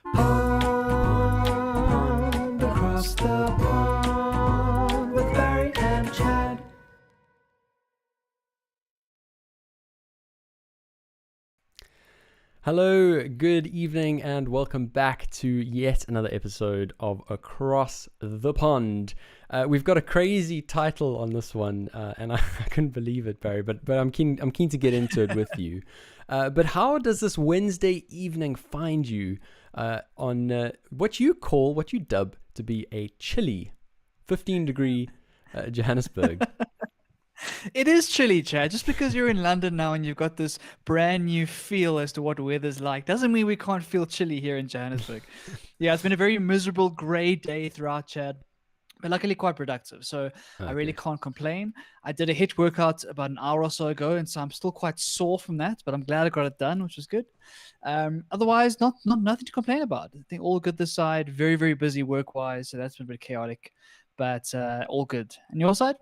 Pond across the pond with Barry and Chad. Hello, good evening, and welcome back to yet another episode of Across the Pond. We've got a crazy title on this one, and I couldn't believe it, Barry. But I'm keen to get into it with you. But how does this Wednesday evening find you on what you dub to be a chilly 15-degree Johannesburg? It is chilly, Chad. Just because you're in London now and you've got this brand new feel as to what weather's like doesn't mean we can't feel chilly here in Johannesburg. Yeah, it's been a very miserable, grey day throughout, Chad, but luckily quite productive. So I really can't complain. I did a HIIT workout about an hour or so ago, and so I'm still quite sore from that, but I'm glad I got it done, which was good. Otherwise, nothing to complain about. I think all good this side. Very, very busy work-wise, so that's been a bit chaotic, but all good. And your side?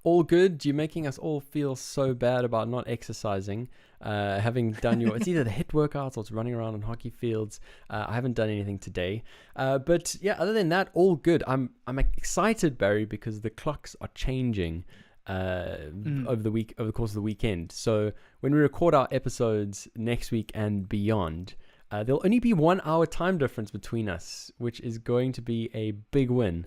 All good. You're making us all feel so bad about not exercising. Having done it's either the HIIT workouts or it's running around on hockey fields. I haven't done anything today. But yeah, other than that, all good. I'm excited, Barry, because the clocks are changing over the course of the weekend. So when we record our episodes next week and beyond, there'll only be 1 hour time difference between us, which is going to be a big win.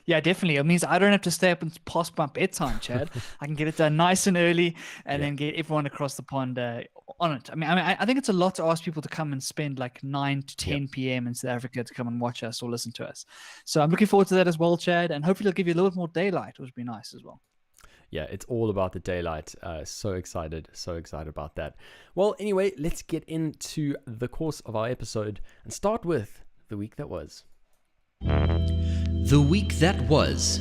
Yeah, definitely. It means I don't have to stay up and past my bedtime, Chad. I can get it done nice and early and then get everyone across the pond on it. I think it's a lot to ask people to come and spend like 9 to 10 p.m. in South Africa to come and watch us or listen to us. So I'm looking forward to that as well, Chad. And hopefully it'll give you a little bit more daylight, which would be nice as well. Yeah, it's all about the daylight. So excited about that. Well, anyway, let's get into the course of our episode and start with the week that was. The week that was.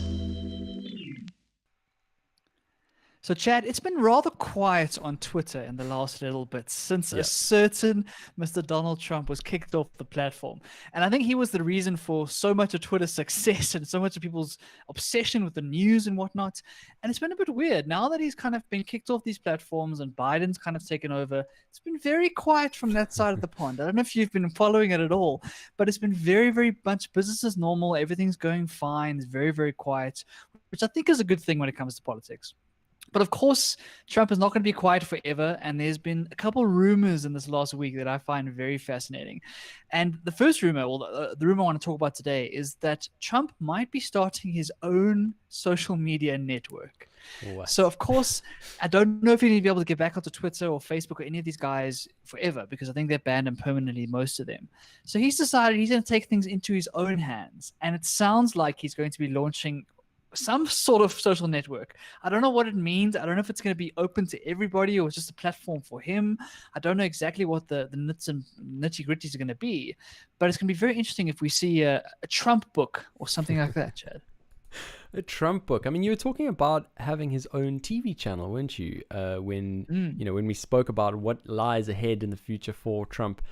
So, Chad, it's been rather quiet on Twitter in the last little bit since a certain Mr. Donald Trump was kicked off the platform. And I think he was the reason for so much of Twitter's success and so much of people's obsession with the news and whatnot. And it's been a bit weird. Now that he's kind of been kicked off these platforms and Biden's kind of taken over, it's been very quiet from that side of the pond. I don't know if you've been following it at all, but it's been very, very much business as normal. Everything's going fine. It's very, very quiet, which I think is a good thing when it comes to politics. But of course, Trump is not going to be quiet forever. And there's been a couple rumors in this last week that I find very fascinating. And the first rumor, or the rumor I want to talk about today, is that Trump might be starting his own social media network. What? So, of course, I don't know if he'll be able to get back onto Twitter or Facebook or any of these guys forever, because I think they're banned him permanently, most of them. So he's decided he's going to take things into his own hands. And it sounds like he's going to be launching some sort of social network. I don't know what it means. I don't know if it's going to be open to everybody or it's just a platform for him. I don't know exactly what the nits and nitty-gritties are going to be, but it's going to be very interesting if we see a Trump book or something like that, Chad. A Trump book. I mean, you were talking about having his own TV channel, weren't you? When we spoke about what lies ahead in the future for Trump.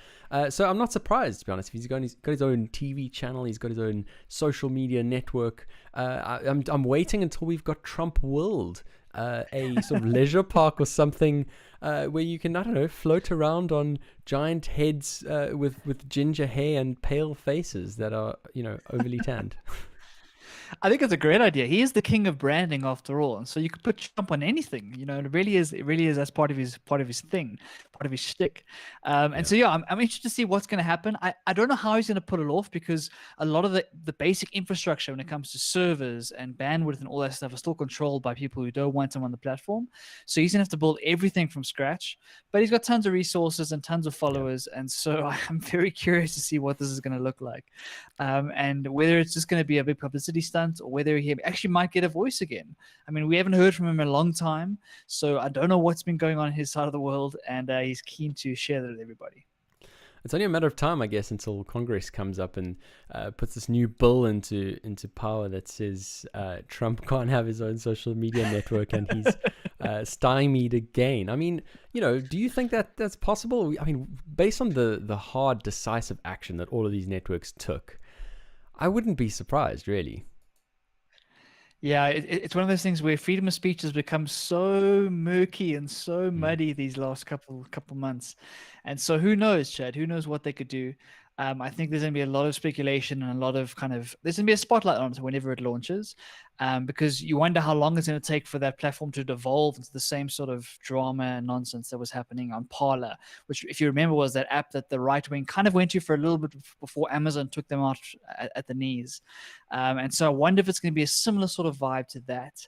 So I'm not surprised, to be honest. If he's got his own TV channel, he's got his own social media network. I'm waiting until we've got Trump World, a sort of leisure park or something where you can, I don't know, float around on giant heads with ginger hair and pale faces that are, overly tanned. I think it's a great idea. He is the king of branding after all. And so you could put Trump on anything, it really is that's part of his thing, part of his shtick. And so I'm interested to see what's going to happen. I don't know how he's going to pull it off, because a lot of the basic infrastructure when it comes to servers and bandwidth and all that stuff is still controlled by people who don't want him on the platform. So he's going to have to build everything from scratch, but he's got tons of resources and tons of followers. And so I'm very curious to see what this is going to look like. And whether it's just going to be a big publicity stunt, or whether he actually might get a voice again. I mean, we haven't heard from him in a long time, so I don't know what's been going on in his side of the world, and he's keen to share that with everybody. It's only a matter of time, I guess, until Congress comes up and puts this new bill into power that says Trump can't have his own social media network and he's stymied again. I mean, do you think that that's possible? I mean, based on the hard, decisive action that all of these networks took, I wouldn't be surprised, really. Yeah, it's one of those things where freedom of speech has become so murky and so Mm. muddy these last couple months, and so who knows, Chad? Who knows what they could do? I think there's going to be a lot of speculation and a lot of there's going to be a spotlight on it whenever it launches, because you wonder how long it's going to take for that platform to devolve into the same sort of drama and nonsense that was happening on Parler, which, if you remember, was that app that the right wing kind of went to for a little bit before Amazon took them out at the knees. And so I wonder if it's going to be a similar sort of vibe to that,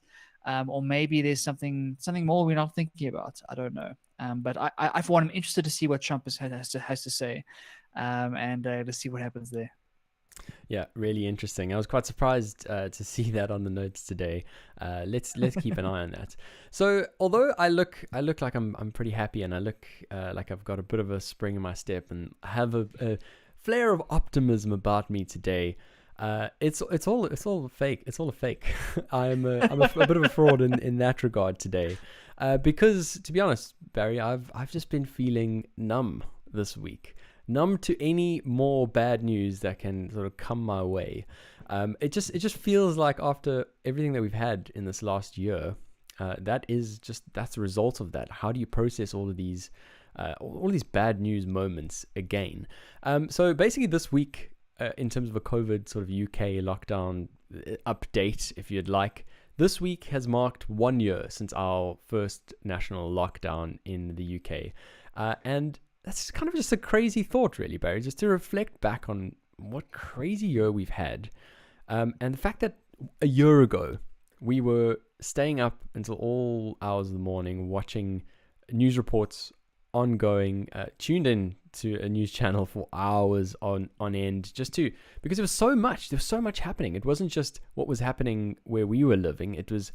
or maybe there's something more we're not thinking about. I don't know. But I for one, am interested to see what Trump has to say, and to see what happens there. Yeah, really interesting. I was quite surprised to see that on the notes today. Let's keep an eye on that. So, although I look like I'm pretty happy, and I look like I've got a bit of a spring in my step, and have a flare of optimism about me today. It's all fake. It's all a fake. I'm a bit of a fraud in that regard today, because, to be honest, Barry, I've just been feeling numb this week. Numb to any more bad news that can sort of come my way. It just feels like, after everything that we've had in this last year, that's the result of that. How do you process all of these bad news moments again? So basically, this week, in terms of a COVID sort of UK lockdown update, if you'd like, this week has marked 1 year since our first national lockdown in the UK, and that's kind of just a crazy thought, really, Barry, just to reflect back on what crazy year we've had. And the fact that a year ago, we were staying up until all hours of the morning, watching news reports ongoing, tuned in to a news channel for hours on end, because there was so much happening. It wasn't just what was happening where we were living. It was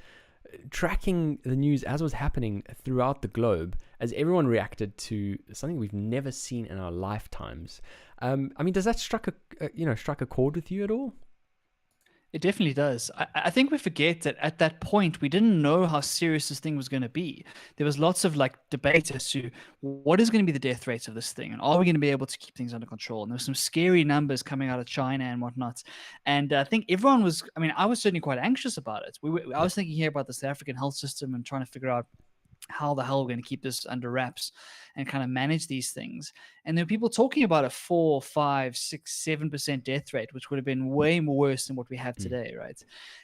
tracking the news as it was happening throughout the globe, as everyone reacted to something we've never seen in our lifetimes. I mean, does that strike a chord with you at all? It definitely does. I think we forget that at that point, we didn't know how serious this thing was going to be. There was lots of debate as to what is going to be the death rates of this thing, and are we going to be able to keep things under control? And there were some scary numbers coming out of China and whatnot. And I think everyone was, I was certainly quite anxious about it. I was thinking here about the South African health system and trying to figure out how the hell we're going to keep this under wraps and kind of manage these things. And there were people talking about a 4, 5, 6, 7% death rate, which would have been way more worse than what we have today, right?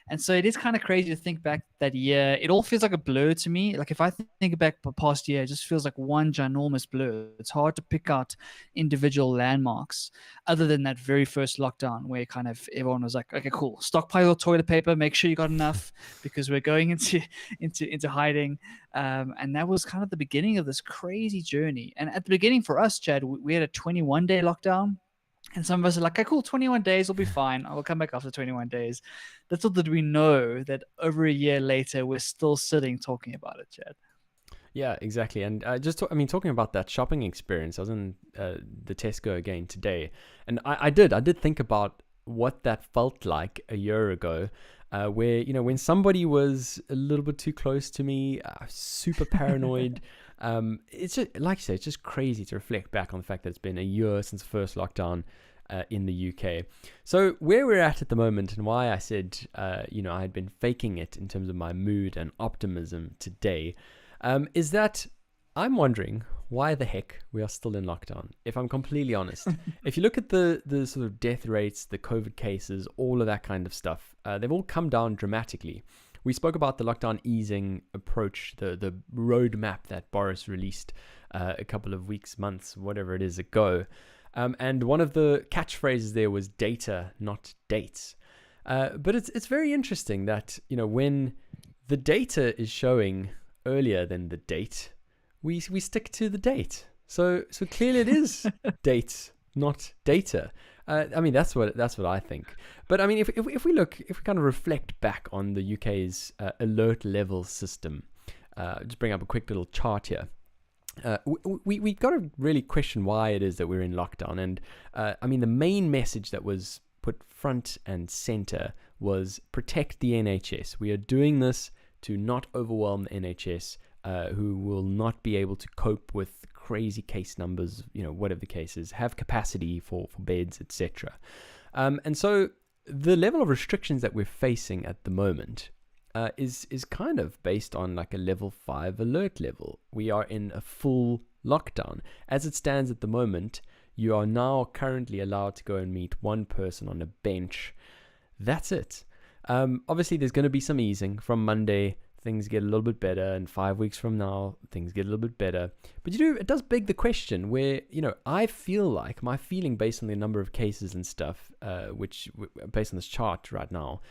And so it is kind of crazy to think back that year. It all feels like a blur to me. Like, if I think back the past year, it just feels like one ginormous blur. It's hard to pick out individual landmarks other than that very first lockdown, where kind of everyone was like, okay, cool, stockpile toilet paper, make sure you got enough, because we're going into hiding. And that was kind of the beginning of this crazy journey. And at the beginning for us, Chad, we had a 21-day lockdown. And some of us are like, okay, cool, 21 days will be fine. I will come back after 21 days. Little did we know that over a year later, we're still sitting talking about it, Chad. Yeah, exactly. And talking about that shopping experience, I was in the Tesco again today. And I did think about what that felt like a year ago. Where, when somebody was a little bit too close to me, super paranoid. It's just, like you say, it's just crazy to reflect back on the fact that it's been a year since the first lockdown in the UK. So where we're at the moment, and why I said, I had been faking it in terms of my mood and optimism today, is that I'm wondering why the heck we are still in lockdown, if I'm completely honest. If you look at the sort of death rates, the COVID cases, all of that kind of stuff, they've all come down dramatically. We spoke about the lockdown easing approach, the roadmap that Boris released a couple of weeks, months, whatever it is ago. And one of the catchphrases there was data, not dates. But it's very interesting that, when the data is showing earlier than the date, we stick to the date. So clearly it is dates, not data. That's what I think. But if we kind of reflect back on the UK's alert level system, just bring up a quick little chart here. We got to really question why it is that we're in lockdown. And the main message that was put front and center was protect the NHS. We are doing this to not overwhelm the NHS, who will not be able to cope with crazy case numbers, whatever the case is, have capacity for beds, etc. And so the level of restrictions that we're facing at the moment is kind of based on like a level 5 alert level. We are in a full lockdown. As it stands at the moment, you are now currently allowed to go and meet one person on a bench. That's it. Obviously, there's going to be some easing from Monday. Things get a little bit better, and 5 weeks from now, things get a little bit better. But it does beg the question where, I feel like my feeling based on the number of cases and stuff, which based on this chart right now,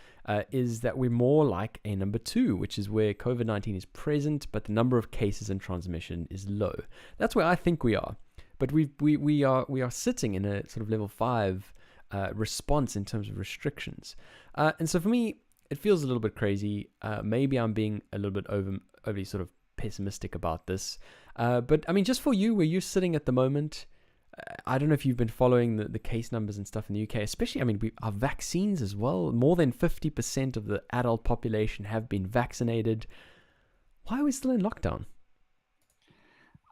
is that we're more like a number 2, which is where COVID-19 is present, but the number of cases and transmission is low. That's where I think we are. But we are sitting in a sort of level 5 response in terms of restrictions. And so for me, it feels a little bit crazy. Maybe I'm being a little bit overly sort of pessimistic about this. But I mean, just for you, where you're sitting at the moment, I don't know if you've been following the case numbers and stuff in the UK, especially, I mean, our vaccines as well. More than 50% of the adult population have been vaccinated. Why are we still in lockdown?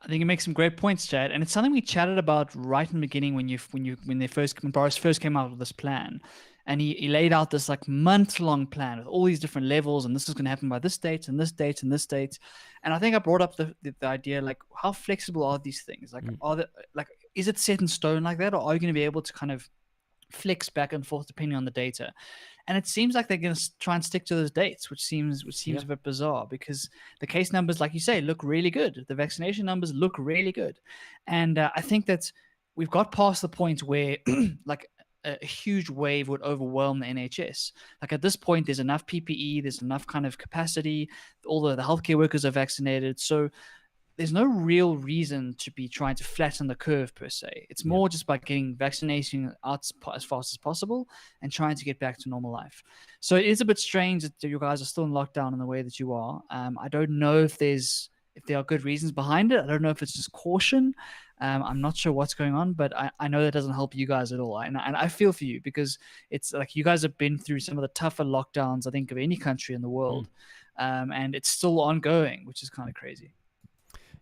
I think you make some great points, Chad, and it's something we chatted about right in the beginning when Boris first came out with this plan, and he laid out this like month-long plan with all these different levels, and this is going to happen by this date and this date and this date, and I think I brought up the idea, like, how flexible are these things? Like, is it set in stone like that, or are you going to be able to kind of flex back and forth depending on the data? And it seems like they're going to try and stick to those dates, which seems a bit bizarre, because the case numbers, like you say, look really good. The vaccination numbers look really good. And I think that we've got past the point where like a huge wave would overwhelm the NHS. Like at this point, there's enough PPE, there's enough kind of capacity. All the healthcare workers are vaccinated. So there's no real reason to be trying to flatten the curve per se. It's more just by getting vaccination out as fast as possible and trying to get back to normal life. So it is a bit strange that you guys are still in lockdown in the way that you are. I don't know if there are good reasons behind it. I don't know if it's just caution. I'm not sure what's going on, but I know that doesn't help you guys at all. And I feel for you, because it's like you guys have been through some of the tougher lockdowns, I think, of any country in the world. And it's still ongoing, which is kind of crazy.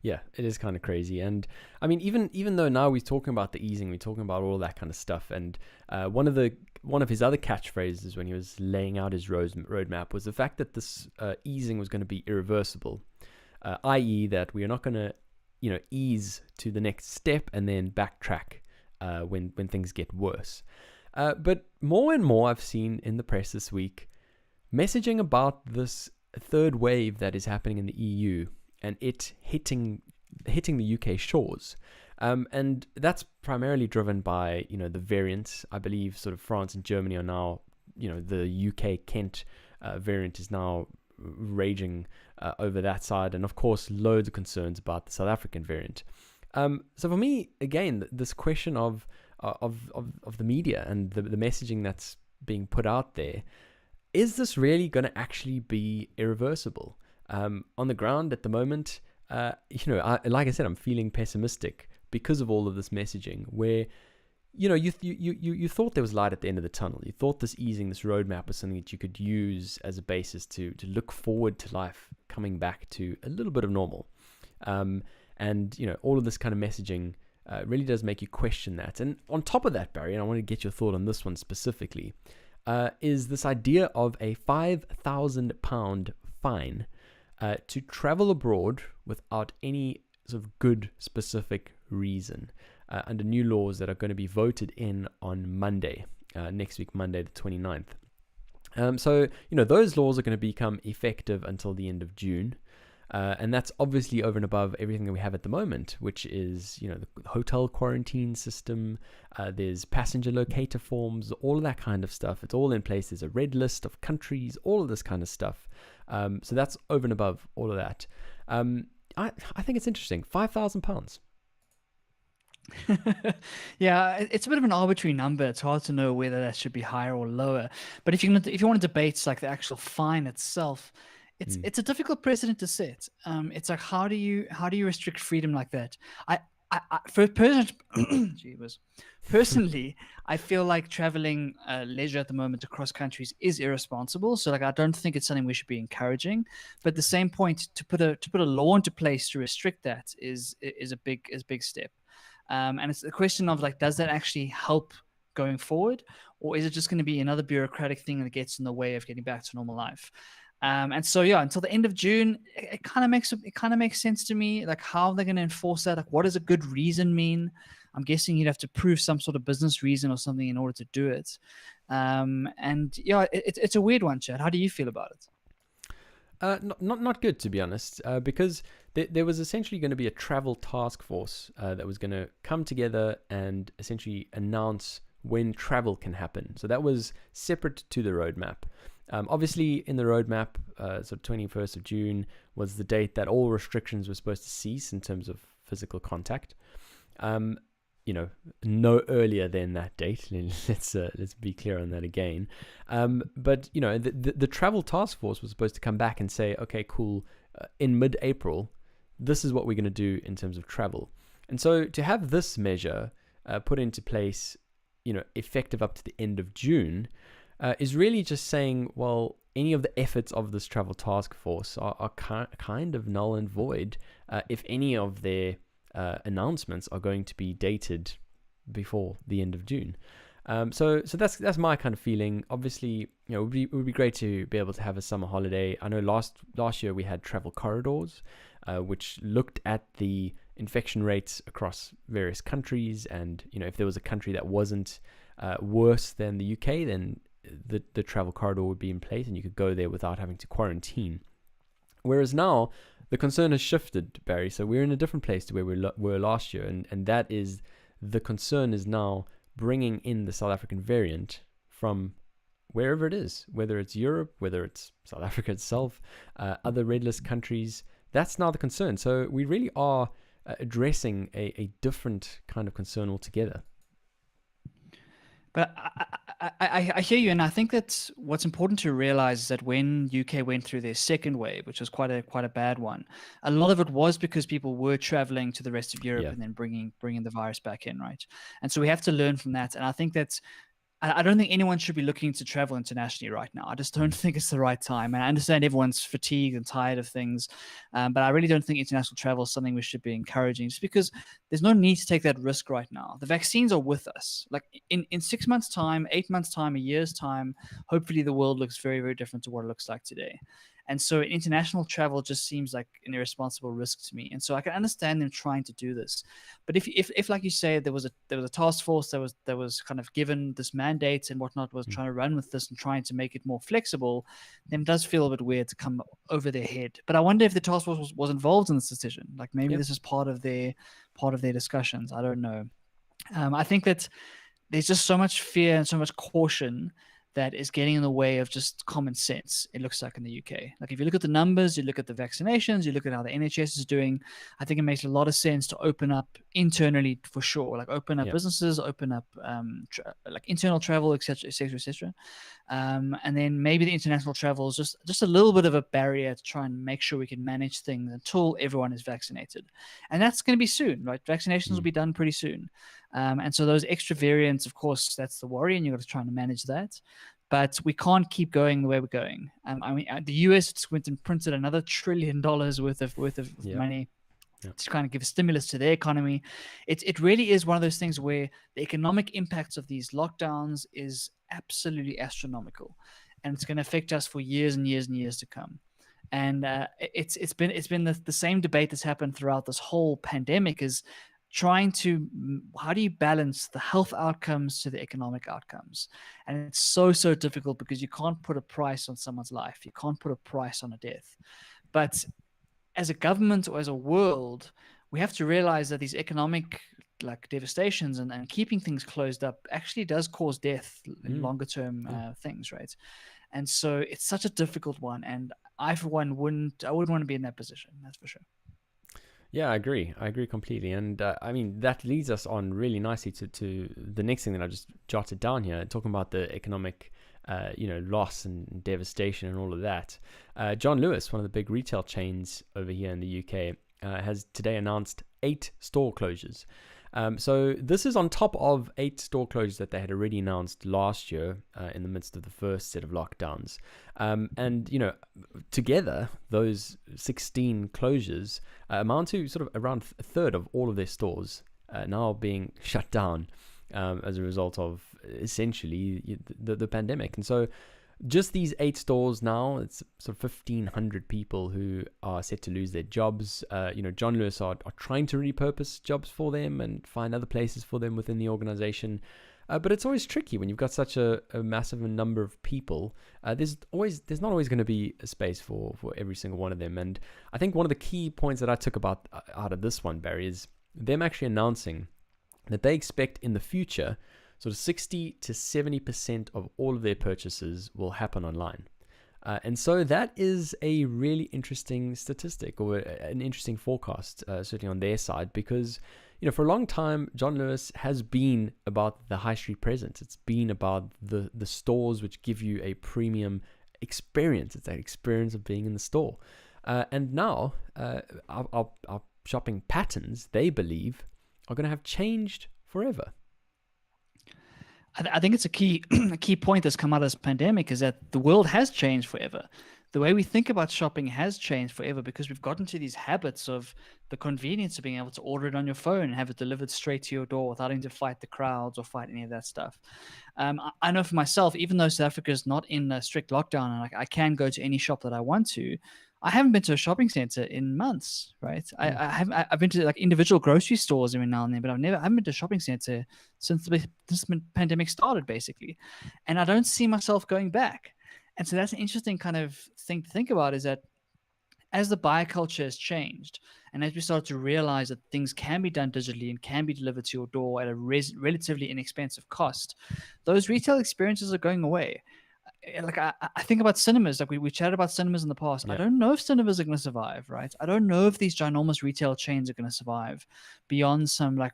Yeah, it is kind of crazy. And I mean, even though now we're talking about the easing, we're talking about all that kind of stuff. And one of his other catchphrases when he was laying out his roadmap was the fact that this easing was going to be irreversible, i.e. that we are not going to, ease to the next step and then backtrack when things get worse. But more and more I've seen in the press this week messaging about this third wave that is happening in the EU and it hitting the UK shores. And that's primarily driven by, the variants. I believe sort of France and Germany are now, the UK Kent variant is now raging over that side. And of course, loads of concerns about the South African variant. So for me, again, this question of the media and the messaging that's being put out there, is this really going to actually be irreversible? On the ground at the moment, like I said, I'm feeling pessimistic because of all of this messaging where, you thought there was light at the end of the tunnel. You thought this easing, this roadmap was something that you could use as a basis to look forward to life coming back to a little bit of normal. And, all of this kind of messaging really does make you question that. And on top of that, Barry, and I want to get your thought on this one specifically, is this idea of a £5,000 fine to travel abroad without any sort of good specific reason under new laws that are going to be voted in on Monday, next week, Monday the 29th. So, those laws are going to become effective until the end of June. And that's obviously over and above everything that we have at the moment, which is, the hotel quarantine system, there's passenger locator forms, all of that kind of stuff. It's all in place. There's a red list of countries, all of this kind of stuff. So that's over and above all of that. I think it's interesting. £5,000. Yeah, it's a bit of an arbitrary number. It's hard to know whether that should be higher or lower. But if you want to debate like the actual fine itself, it's a difficult precedent to set. It's like, how do you restrict freedom like that? Personally, I feel like traveling leisure at the moment across countries is irresponsible. So like, I don't think it's something we should be encouraging. But at the same point, to put a law into place to restrict that is a big step. And it's a question of like, does that actually help going forward, or is it just going to be another bureaucratic thing that gets in the way of getting back to normal life? And so yeah, until the end of June, it kind of makes sense to me. Like how they're going to enforce that. Like what does a good reason mean? I'm guessing you'd have to prove some sort of business reason or something in order to do it. And yeah, it's a weird one, Chad. How do you feel about it? Not good, to be honest, because there was essentially going to be a travel task force that was going to come together and essentially announce when travel can happen. So that was separate to the roadmap. Obviously, in the roadmap, so 21st of June was the date that all restrictions were supposed to cease in terms of physical contact. No earlier than that date. Let's be clear on that again. But the travel task force was supposed to come back and say, okay, cool. In mid-April, this is what we're going to do in terms of travel. And so to have this measure put into place, effective up to the end of June, is really just saying, well, any of the efforts of this travel task force are kind of null and void if any of their announcements are going to be dated before the end of June. So that's my kind of feeling. Obviously, it would be great to be able to have a summer holiday. I know last year we had travel corridors, which looked at the infection rates across various countries, and if there was a country that wasn't worse than the UK, then the travel corridor would be in place, and you could go there without having to quarantine. Whereas now, the concern has shifted, Barry. So we're in a different place to where we were last year, and that is the concern is now bringing in the South African variant from wherever it is, whether it's Europe, whether it's South Africa itself, other red list countries. That's now the concern. So we really are addressing a different kind of concern altogether. But I hear you, and I think that what's important to realize is that when UK went through their second wave, which was quite a bad one, a lot of it was because people were traveling to the rest of Europe and then bringing the virus back in, right? And so we have to learn from that. And I think that's I don't think anyone should be looking to travel internationally right now. I just don't think it's the right time. And I understand everyone's fatigued and tired of things, but I really don't think international travel is something we should be encouraging, just because there's no need to take that risk right now. The vaccines are with us. Like in 6 months' time, 8 months' time, a year's time, hopefully the world looks very, very different to what it looks like today. And so international travel just seems like an irresponsible risk to me. And so I can understand them trying to do this. But if like you say, there was a task force that was kind of given this mandate and whatnot, was trying to run with this and trying to make it more flexible, then it does feel a bit weird to come over their head. But I wonder if the task force was involved in this decision. Like maybe this is part of their discussions. I don't know. I think that there's just so much fear and so much caution that is getting in the way of just common sense, it looks like, in the UK. Like if you look at the numbers, you look at the vaccinations, you look at how the NHS is doing, I think it makes a lot of sense to open up internally for sure. Like open up businesses, open up like internal travel, et cetera, et cetera, et cetera. And then maybe the international travel is just a little bit of a barrier to try and make sure we can manage things until everyone is vaccinated. And that's going to be soon, right? Vaccinations will be done pretty soon. And so those extra variants, of course, that's the worry, and you've got to try and manage that. But we can't keep going the way we're going. I mean, the US went and printed another $1 trillion worth of money to kind of give a stimulus to their economy. It really is one of those things where the economic impacts of these lockdowns is absolutely astronomical, and it's going to affect us for years and years and years to come. And it's been the same debate that's happened throughout this whole pandemic, is trying to, how do you balance the health outcomes to the economic outcomes? And it's so difficult, because you can't put a price on someone's life. You can't put a price on a death. But as a government or as a world, we have to realize that these economic like devastations and keeping things closed up actually does cause death in longer term things, right? And so it's such a difficult one. And I, for one, wouldn't want to be in that position. That's for sure. Yeah, I agree completely. And I mean, that leads us on really nicely to the next thing that I just jotted down here, talking about the economic loss and devastation and all of that. John Lewis, one of the big retail chains over here in the UK, has today announced 8 store closures. So this is on top of 8 store closures that they had already announced last year in the midst of the first set of lockdowns. And, together, those 16 closures amount to sort of around a third of all of their stores now being shut down as a result of essentially the pandemic. And so just these 8 stores now, it's sort of 1,500 people who are set to lose their jobs. John Lewis are trying to repurpose jobs for them and find other places for them within the organization. But it's always tricky when you've got such a massive number of people. There's not always going to be a space for every single one of them. And I think one of the key points that I took out of this one, Barry, is them actually announcing that they expect in the future sort of 60 to 70% of all of their purchases will happen online. And so that is a really interesting statistic, or an interesting forecast, certainly on their side, because for a long time, John Lewis has been about the high street presence. It's been about the stores which give you a premium experience. It's that experience of being in the store. And now our shopping patterns, they believe, are going to have changed forever. I think it's a key point that's come out of this pandemic is that the world has changed forever. The way we think about shopping has changed forever because we've gotten to these habits of the convenience of being able to order it on your phone and have it delivered straight to your door without having to fight the crowds or fight any of that stuff. I know for myself, even though South Africa is not in a strict lockdown and I can go to any shop that I want to, I haven't been to a shopping center in months, right? I've been to like individual grocery stores every now and then, but I haven't been to a shopping center since this pandemic started, basically. And I don't see myself going back. And so that's an interesting kind of thing to think about, is that as the buyer culture has changed, and as we start to realize that things can be done digitally and can be delivered to your door at a relatively inexpensive cost, those retail experiences are going away. Like I think about cinemas, like we chatted about cinemas in the past. Yeah. I don't know if cinemas are going to survive, right? I don't know if these ginormous retail chains are going to survive beyond some like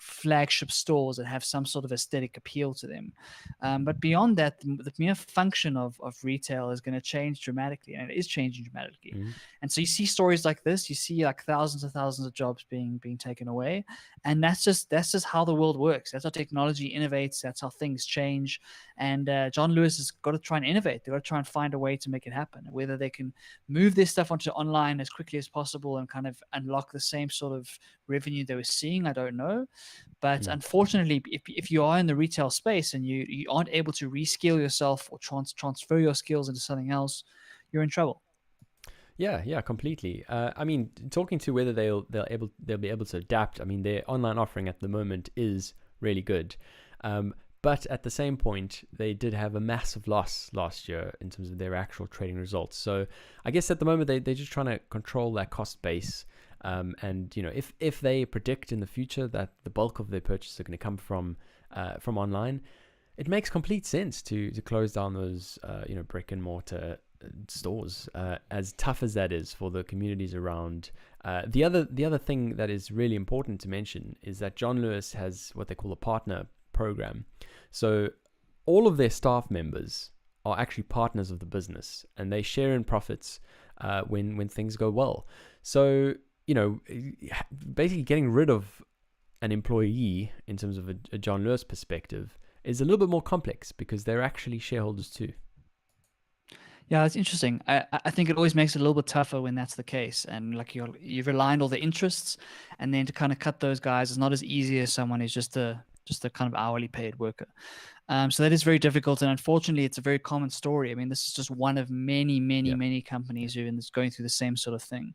flagship stores that have some sort of aesthetic appeal to them. But beyond that, the mere function of retail is going to change dramatically, and it is changing dramatically. Mm-hmm. And so you see stories like this, you see like thousands of jobs being taken away. And that's just how the world works. That's how technology innovates. That's how things change. And John Lewis has got to try and innovate. They've got to try and find a way to make it happen. Whether they can move this stuff onto online as quickly as possible and kind of unlock the same sort of revenue they were seeing, I don't know. But unfortunately, if you are in the retail space and you aren't able to reskill yourself or transfer your skills into something else, you're in trouble. Yeah, completely. I mean, talking to whether they'll be able to adapt. I mean, their online offering at the moment is really good, but at the same point, they did have a massive loss last year in terms of their actual trading results. So I guess at the moment they're just trying to control that cost base. And if they predict in the future that the bulk of their purchases are going to come from online, it makes complete sense to close down those brick and mortar stores, as tough as that is for the communities around. The other thing that is really important to mention is that John Lewis has what they call a partner program. So all of their staff members are actually partners of the business, and they share in profits when things go well. So basically getting rid of an employee in terms of a John Lewis perspective is a little bit more complex because they're actually shareholders too. Yeah, that's interesting. I think it always makes it a little bit tougher when that's the case. And like you've aligned all the interests, and then to kind of cut those guys is not as easy as someone who's just a kind of hourly paid worker. So that is very difficult. And unfortunately, it's a very common story. I mean, this is just one of many companies who are going through the same sort of thing.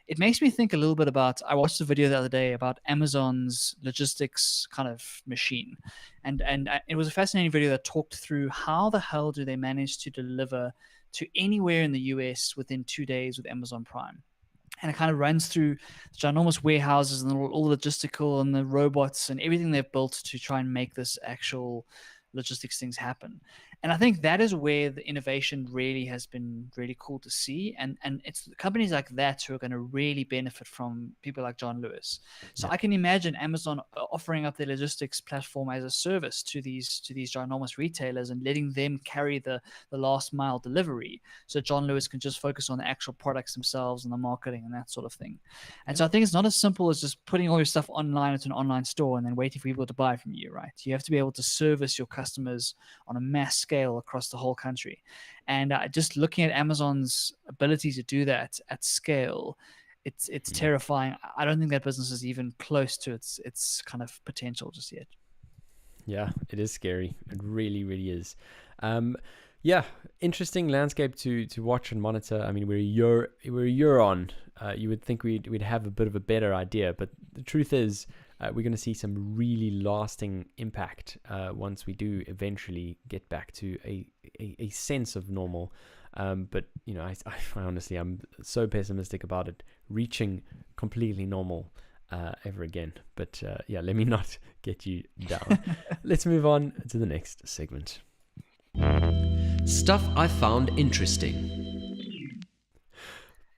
It makes me think a little bit about, I watched a video the other day about Amazon's logistics kind of machine. And it was a fascinating video that talked through how the hell do they manage to deliver to anywhere in the US within 2 days with Amazon Prime. And it kind of runs through ginormous warehouses and all the logistical and the robots and everything they've built to try and make this actual logistics things happen. And I think that is where the innovation really has been really cool to see. And it's companies like that who are going to really benefit from people like John Lewis. So I can imagine Amazon offering up their logistics platform as a service to these ginormous retailers and letting them carry the last mile delivery. So John Lewis can just focus on the actual products themselves and the marketing and that sort of thing. And so I think it's not as simple as just putting all your stuff online into an online store and then waiting for people to buy from you, right? You have to be able to service your customers on a mass scale across the whole country. And just looking at Amazon's ability to do that at scale, it's terrifying. I don't think that business is even close to its kind of potential just yet. Yeah, it is scary. It really, really is. Yeah, interesting landscape to watch and monitor. I mean, we're a year on. You would think we'd have a bit of a better idea, but the truth is, we're going to see some really lasting impact once we do eventually get back to a sense of normal. But I honestly, I'm so pessimistic about it reaching completely normal ever again. But yeah, let me not get you down. Let's move on to the next segment. Stuff I found interesting.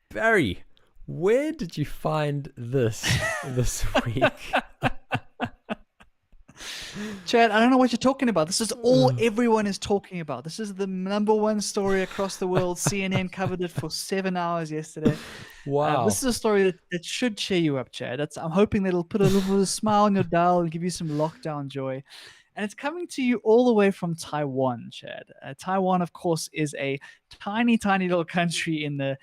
Barry, where did you find this week? Chad, I don't know what you're talking about. This is all everyone is talking about. This is the number one story across the world. CNN covered it for 7 hours yesterday. Wow. This is a story that should cheer you up, Chad. I'm hoping that it'll put a little smile on your dial and give you some lockdown joy. And it's coming to you all the way from Taiwan, Chad. Taiwan, of course, is a tiny, tiny little country in the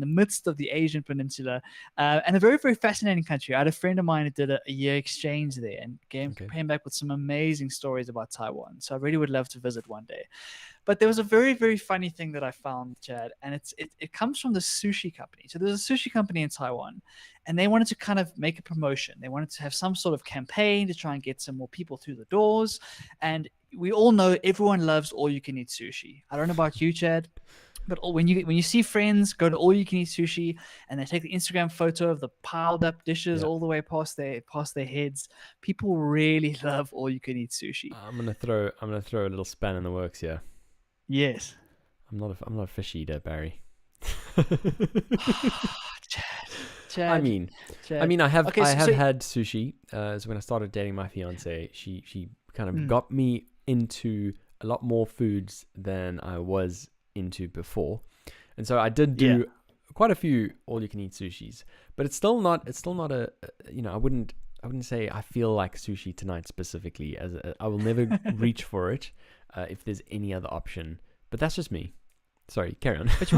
midst of the Asian peninsula, and a very, very fascinating country. I had a friend of mine who did a year exchange there and came back with some amazing stories about Taiwan. So I really would love to visit one day. But there was a very, very funny thing that I found, Chad, and it comes from the sushi company. So there's a sushi company in Taiwan, and they wanted to kind of make a promotion. They wanted to have some sort of campaign to try and get some more people through the doors. And we all know everyone loves all-you-can-eat sushi. I don't know about you, Chad, but when you see friends go to all-you-can-eat sushi and they take the Instagram photo of the piled-up dishes all the way past their heads, people really love all-you-can-eat sushi. I'm gonna throw a little span in the works here. Yes. I'm not a fish eater, Barry. Chad. I mean, I have had sushi. So when I started dating my fiance, she kind of got me into a lot more foods than I was into before, and so I did do quite a few all-you-can-eat sushis. But it's still not a I wouldn't say I feel like sushi tonight specifically. I will never reach for it if there's any other option. But that's just me. Sorry, carry on. But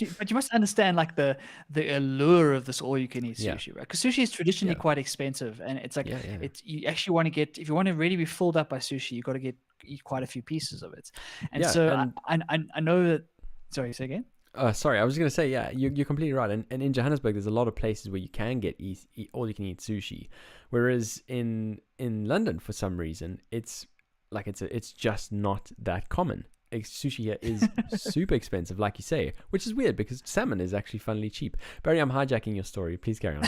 you must understand like the allure of this all-you-can-eat sushi, right? Because sushi is traditionally quite expensive, and it's like it's you actually want to get, if you want to really be filled up by sushi, you got to eat quite a few pieces of it. And I know that. Sorry, say again. Sorry, I was going to say, you're completely right. And in Johannesburg, there's a lot of places where you can get all-you-can-eat sushi, whereas in London, for some reason, it's just not that common. Sushi here is super expensive, like you say, which is weird because salmon is actually funnily cheap. Barry, I'm hijacking your story. Please carry on.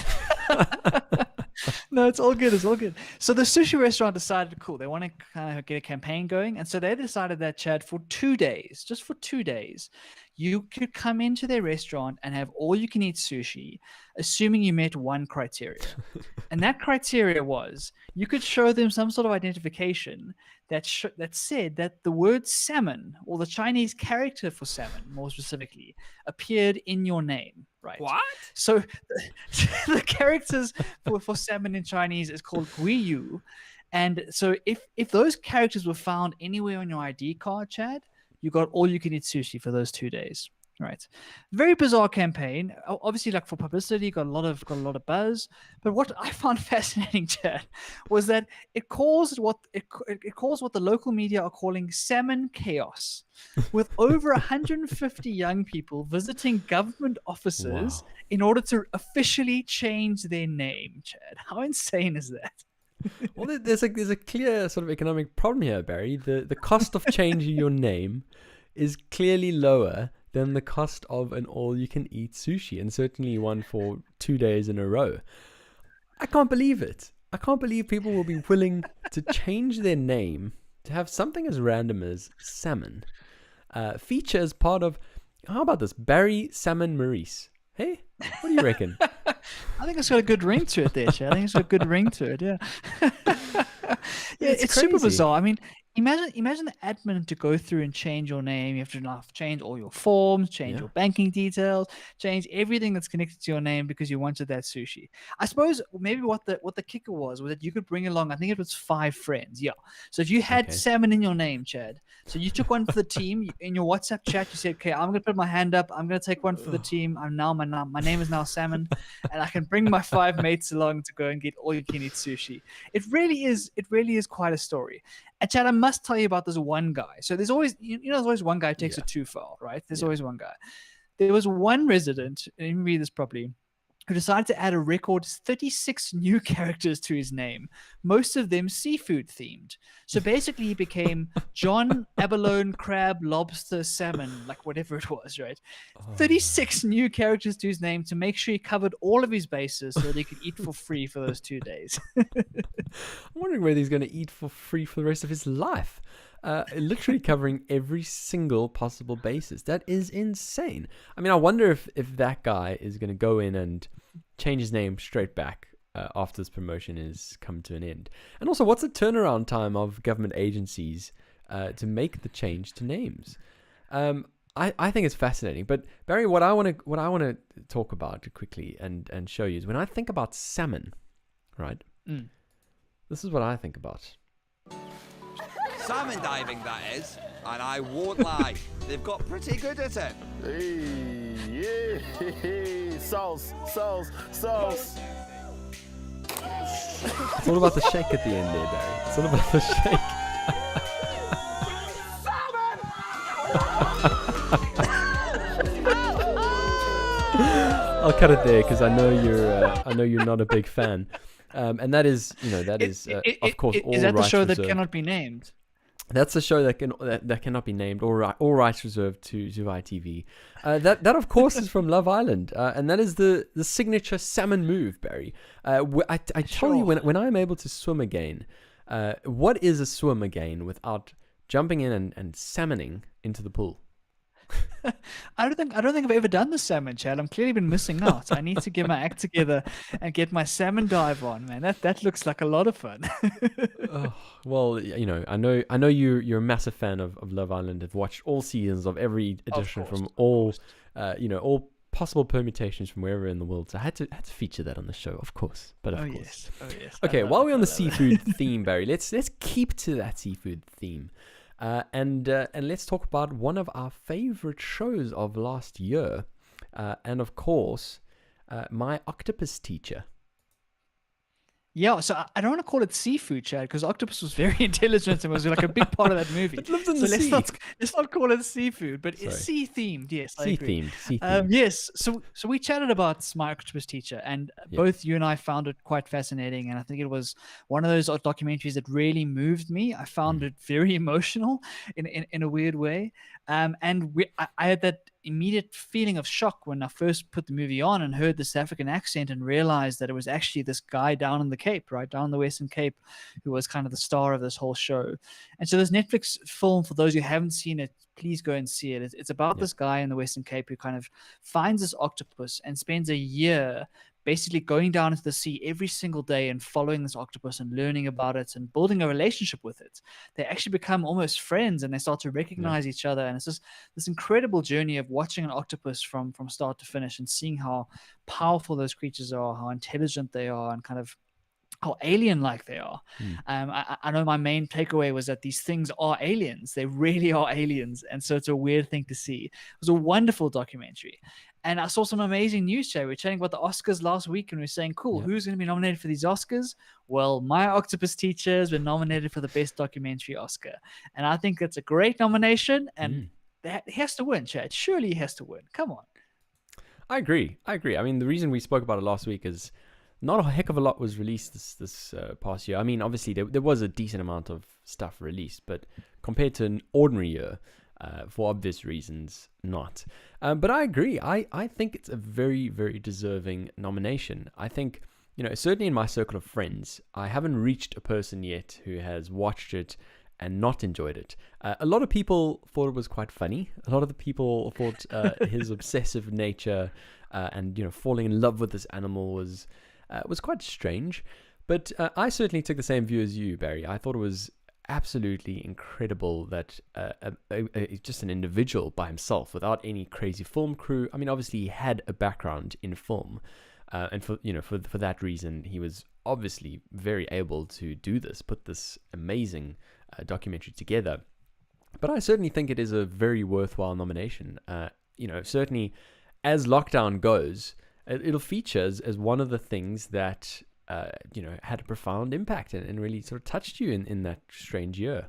No, it's all good. It's all good. So the sushi restaurant decided, cool, they want to kind of get a campaign going. And so they decided that, Chad, for 2 days, just for 2 days, you could come into their restaurant and have all you can eat sushi, assuming you met one criteria. And that criteria was you could show them some sort of identification that said that the word salmon, or the Chinese character for salmon, more specifically, appeared in your name. Right. What? So the characters for salmon in Chinese is called guiyu. And so if those characters were found anywhere on your ID card, Chad, you got all you can eat sushi for those 2 days. Right. Very bizarre campaign. Obviously, like for publicity, got a lot of buzz. But what I found fascinating, Chad, was that it caused what the local media are calling salmon chaos, with over 150 young people visiting government offices in order to officially change their name, Chad. How insane is that? Well, there's a clear sort of economic problem here, Barry. The cost of changing your name is clearly lower than the cost of an all-you-can-eat sushi, and certainly one for 2 days in a row. I can't believe it. I can't believe people will be willing to change their name to have something as random as salmon feature as part of, how about this, Barry Salmon Maurice? Hey, what do you reckon? I think it's got a good ring to it there, Chad. I think it's got a good ring to it, yeah. It's super bizarre. I mean, imagine the admin to go through and change your name. You have to change all your forms, change your banking details, change everything that's connected to your name because you wanted that sushi. I suppose maybe what the kicker was that you could bring along, I think it was 5 friends. Yeah. So if you had salmon in your name, Chad, so you took one for the team in your WhatsApp chat, you said, okay, I'm going to put my hand up. I'm going to take one for the team. My name is now Salmon, and I can bring my 5 mates along to go and get all you can eat sushi. It really is quite a story. And Chad, I'm must tell you about this one guy. So there's always, there's always one guy who takes Yeah. it too far, right? There's Yeah. always one guy. There was one resident, and let me read this properly, who decided to add a record 36 new characters to his name, most of them seafood themed. So basically, he became John, abalone, crab, lobster, salmon, like whatever it was, right? 36 new characters to his name to make sure he covered all of his bases so that he could eat for free for those 2 days. I'm wondering whether he's going to eat for free for the rest of his life. Literally covering every single possible basis. That is insane. I mean, I wonder if that guy is going to go in and change his name straight back after this promotion is come to an end. And also, what's the turnaround time of government agencies to make the change to names? I think it's fascinating. But Barry, what I want to talk about quickly and show you is when I think about salmon, right? This is what I think about. Salmon diving, that is. And I won't lie, they've got pretty good at it. Hey, yeah, sauce. It's all about the shake at the end there, Barry. It's all about the shake. I'll cut it there because I know you're not a big fan, and that is of course all is that the rights show reserved. that cannot be named? That's a show that cannot be named, all rights reserved to ITV. That of course is from Love Island, and that is the signature salmon move, Barry. I tell you, when I'm able to swim again, what is a swim again without jumping in and salmoning into the pool? I don't think I've ever done the salmon, Chad. I'm clearly been missing out. I need to get my act together and get my salmon dive on, man. That looks like a lot of fun. Well, I know you're a massive fan of Love Island. Have watched all seasons of every edition from all possible permutations from wherever in the world. So I had to feature that on the show, of course. But of course. Yes. Okay, while we're on the seafood theme, Barry, let's keep to that seafood theme. And let's talk about one of our favorite shows of last year, and of course, My Octopus Teacher. Yeah, so I don't want to call it seafood, Chad, because Octopus was very intelligent and was like a big part of that movie. It lives in so the sea. Let's not call it seafood, but Sorry. it's sea themed. Yes, I Sea agree. themed. Yes, so we chatted about My Octopus Teacher, and both you and I found it quite fascinating, and I think it was one of those documentaries that really moved me. I found it very emotional in a weird way, and I had that immediate feeling of shock when I first put the movie on and heard the South African accent and realized that it was actually this guy down in the Cape, right down the Western Cape, who was kind of the star of this whole show. And so this Netflix film, for those who haven't seen it, please go and see it. It's about this guy in the Western Cape who kind of finds this octopus and spends a year basically going down into the sea every single day and following this octopus and learning about it and building a relationship with it. They actually become almost friends and they start to recognize each other. And it's just this incredible journey of watching an octopus from start to finish and seeing how powerful those creatures are, how intelligent they are, and kind of how alien-like they are. I know my main takeaway was that these things are aliens. They really are aliens. And so it's a weird thing to see. It was a wonderful documentary. And I saw some amazing news, Jay. We were chatting about the Oscars last week, and we were saying, cool, who's going to be nominated for these Oscars? Well, My Octopus Teacher has been nominated for the Best Documentary Oscar. And I think that's a great nomination, and he has to win, Chad. Surely he has to win. Come on. I agree. I mean, the reason we spoke about it last week is not a heck of a lot was released this past year. I mean, obviously, there was a decent amount of stuff released, but compared to an ordinary year, for obvious reasons, not. But I agree. I think it's a very, very deserving nomination. I think, certainly in my circle of friends, I haven't reached a person yet who has watched it and not enjoyed it. A lot of people thought it was quite funny. A lot of the people thought his obsessive nature and falling in love with this animal was quite strange. But I certainly took the same view as you, Barry. I thought it was absolutely incredible that just an individual by himself without any crazy film crew. I mean, obviously he had a background in film, and for that reason he was obviously very able to do this, put this amazing documentary together. But I certainly think it is a very worthwhile nomination. Certainly as lockdown goes, it'll feature as one of the things that had a profound impact and really sort of touched you in that strange year.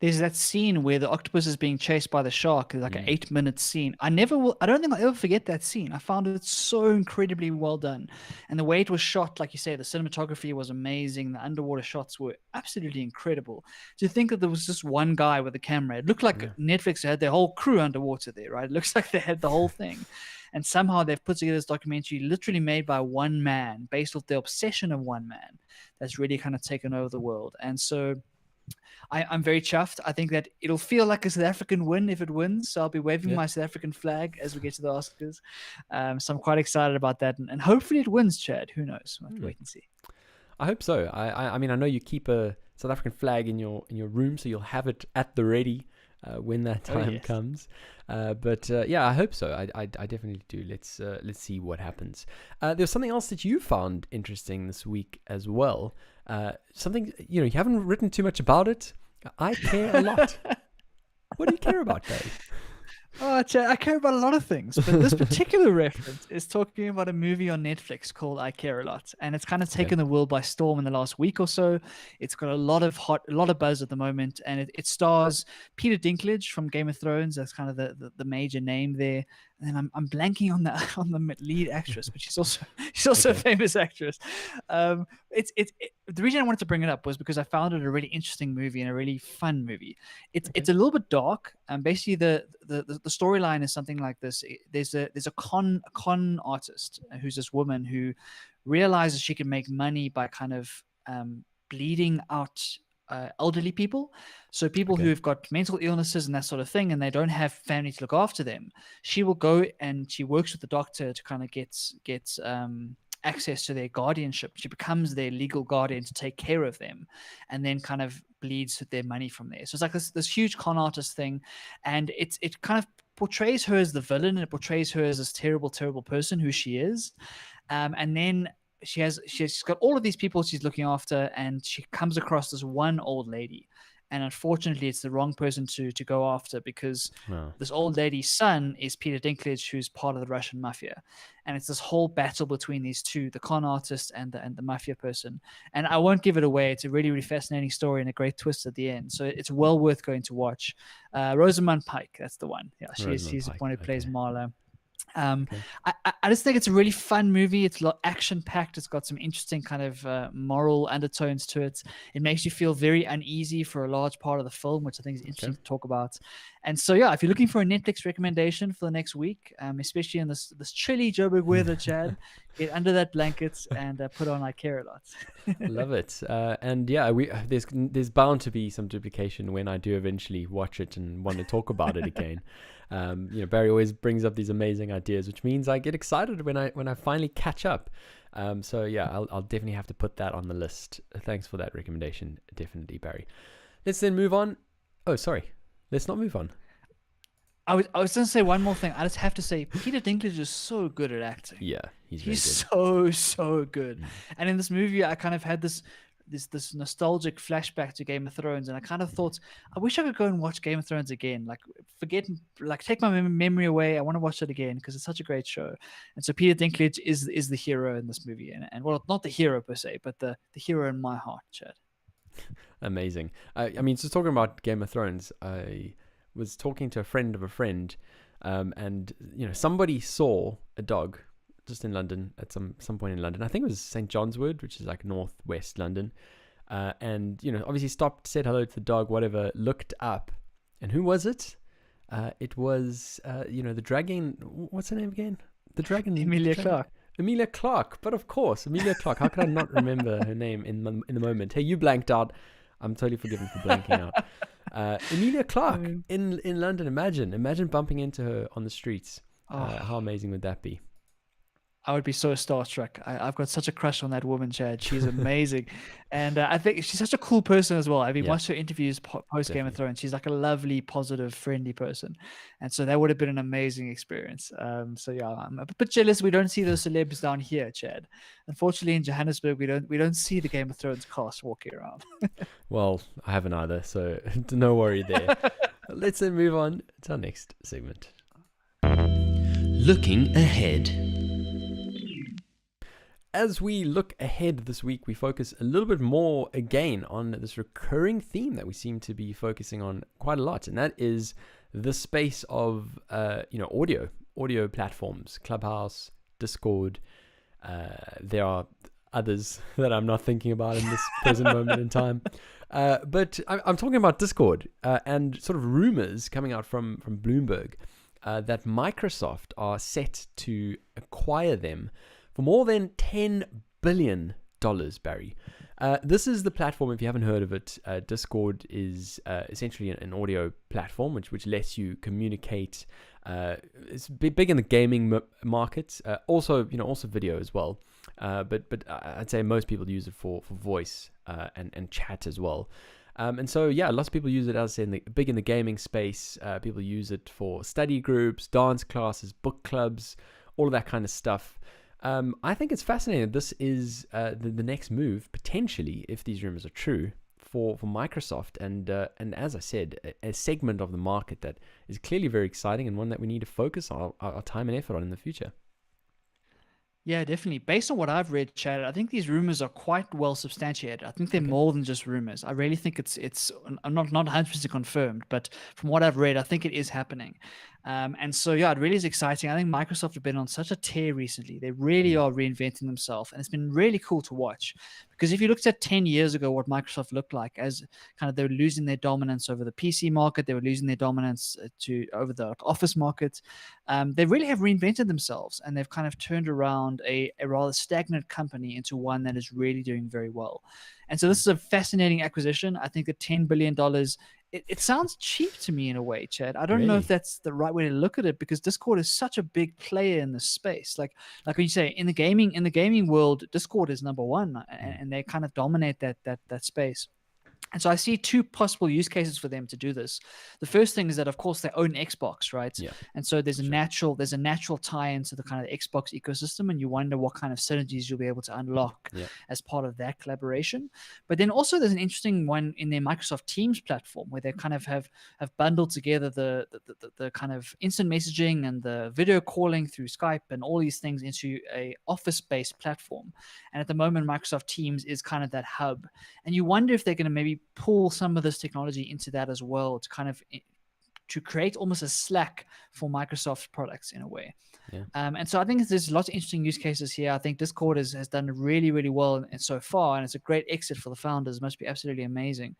There's that scene where the octopus is being chased by the shark. It's like an 8-minute scene. I don't think I'll ever forget that scene. I found it so incredibly well done. And the way it was shot, like you say, the cinematography was amazing. The underwater shots were absolutely incredible. To think that there was just one guy with a camera, it looked like Netflix had their whole crew underwater there, right? It looks like they had the whole thing. And somehow they've put together this documentary literally made by one man, based off the obsession of one man, that's really kind of taken over the world. And so I'm very chuffed. I think that it'll feel like a South African win if it wins. So I'll be waving my South African flag as we get to the Oscars. So I'm quite excited about that. And hopefully it wins, Chad. Who knows? We'll have to wait and see. I hope so. I mean, I know you keep a South African flag in your room, so you'll have it at the ready when that time comes. But I hope so. I definitely do. Let's see what happens. There's something else that you found interesting this week as well. Something, you haven't written too much about it. I care a lot. What do you care about, Dave? Oh, I care about a lot of things, but this particular reference is talking about a movie on Netflix called I Care a Lot, and it's kind of taken the world by storm in the last week or so. It's got a lot of buzz at the moment, and it stars Peter Dinklage from Game of Thrones. That's kind of the major name there. And then I'm blanking on the lead actress, but she's also a famous actress. The reason I wanted to bring it up was because I found it a really interesting movie and a really fun movie. It's a little bit dark, and basically the storyline is something like this. There's a con artist who's this woman who realizes she can make money by kind of bleeding out elderly people. So people who have got mental illnesses and that sort of thing, and they don't have family to look after them. She will go and she works with the doctor to kind of get access to their guardianship. She becomes their legal guardian to take care of them, and then kind of bleeds with their money from there. So it's like this huge con artist thing, and it kind of portrays her as the villain, and it portrays her as this terrible person who she is, and then she's got all of these people she's looking after, and she comes across this one old lady, and unfortunately it's the wrong person to go after, because this old lady's son is Peter Dinklage, who's part of the Russian mafia, and it's this whole battle between these two, the con artist and the mafia person. And I won't give it away. It's a really, really fascinating story and a great twist at the end, so it's well worth going to watch. Rosamund Pike, that's the one. Yeah, she's the one who plays Marla. I just think it's a really fun movie. It's a lot action packed. It's got some interesting kind of moral undertones to it. It makes you feel very uneasy for a large part of the film, which I think is interesting to talk about. And so, if you're looking for a Netflix recommendation for the next week, especially in this chilly Joburg weather, Chad, get under that blanket and put on I Care a Lot. Love it. And there's bound to be some duplication when I do eventually watch it and want to talk about it again. Barry always brings up these amazing ideas, which means I get excited when I finally catch up. I'll definitely have to put that on the list. Thanks for that recommendation, definitely, Barry. Let's then move on. Oh, sorry. Let's not move on. I was going to say one more thing. I just have to say, Peter Dinklage is so good at acting. Yeah, he's so good. And in this movie, I kind of had this nostalgic flashback to Game of Thrones, and I kind of thought, I wish I could go and watch Game of Thrones again. Take my memory away. I want to watch it again because it's such a great show. And so Peter Dinklage is the hero in this movie, and well, not the hero per se, but the hero in my heart, Chad. Amazing. So talking about Game of Thrones, I was talking to a friend of a friend, and somebody saw a dog just in London at some point in London. I think it was St. John's Wood, which is like northwest London. And obviously stopped, said hello to the dog, whatever, looked up, and who was it? It was the dragon. What's her name again? The dragon. Emilia Clarke. Emilia Clarke, but of course, Emilia Clarke. How could I not remember her name in the moment? Hey, you blanked out. I'm totally forgiven for blanking out. Emilia Clarke in London. Imagine bumping into her on the streets. How amazing would that be? I would be so starstruck. I've got such a crush on that woman, Chad. She's amazing. And I think she's such a cool person as well. I've been watching her interviews post Game of Thrones. She's like a lovely, positive, friendly person. And so that would have been an amazing experience. I'm a bit jealous we don't see those celebs down here, Chad. Unfortunately, in Johannesburg, we don't see the Game of Thrones cast walking around. Well, I haven't either, so no worry there. Let's then move on to our next segment. Looking ahead. as we look ahead this week, we focus a little bit more again on this recurring theme that we seem to be focusing on quite a lot, and that is the space of audio platforms, Clubhouse, Discord. There are others that I'm not thinking about in this present moment in time. But I'm talking about Discord and sort of rumors coming out from Bloomberg that Microsoft are set to acquire them for more than $10 billion, Barry. This is the platform, if you haven't heard of it. Discord is essentially an audio platform which lets you communicate. It's big in the gaming market, also video as well. But I'd say most people use it for voice and chat as well. And so, yeah, lots of people use it, as I said, big in the gaming space. People use it for study groups, dance classes, book clubs, all of that kind of stuff. I think it's fascinating. This is the next move, potentially, if these rumors are true, for Microsoft. And as I said, a segment of the market that is clearly very exciting and one that we need to focus our time and effort on in the future. Yeah, definitely. Based on what I've read, Chad, I think these rumors are quite well substantiated. I think they're more than just rumors. I really think it's not 100% confirmed, but from what I've read, I think it is happening. And so, yeah, it really is exciting. I think Microsoft have been on such a tear recently. They really are reinventing themselves, and it's been really cool to watch. Because if you looked at 10 years ago what Microsoft looked like, as kind of they were losing their dominance over the PC market, they were losing their dominance over the Office market. They really have reinvented themselves, and they've kind of turned around a rather stagnant company into one that is really doing very well. And so this is a fascinating acquisition. I think the $10 billion, it sounds cheap to me in a way, Chad. I don't know if that's the right way to look at it, because Discord is such a big player in this space. Like when you say in the gaming world, Discord is number one, and they kind of dominate that space. And so I see two possible use cases for them to do this. The first thing is that, of course, they own Xbox, right? Yeah. And so there's a natural tie into the kind of Xbox ecosystem, and you wonder what kind of synergies you'll be able to unlock as part of that collaboration. But then also there's an interesting one in their Microsoft Teams platform, where they kind of have bundled together the kind of instant messaging and the video calling through Skype and all these things into a Office-based platform. And at the moment, Microsoft Teams is kind of that hub. And you wonder if they're going to maybe pull some of this technology into that as well, to kind of to create almost a Slack for Microsoft products in a way. And so I think there's lots of interesting use cases here. I think Discord has done really, really well so far, and it's a great exit for the founders. It must be absolutely amazing.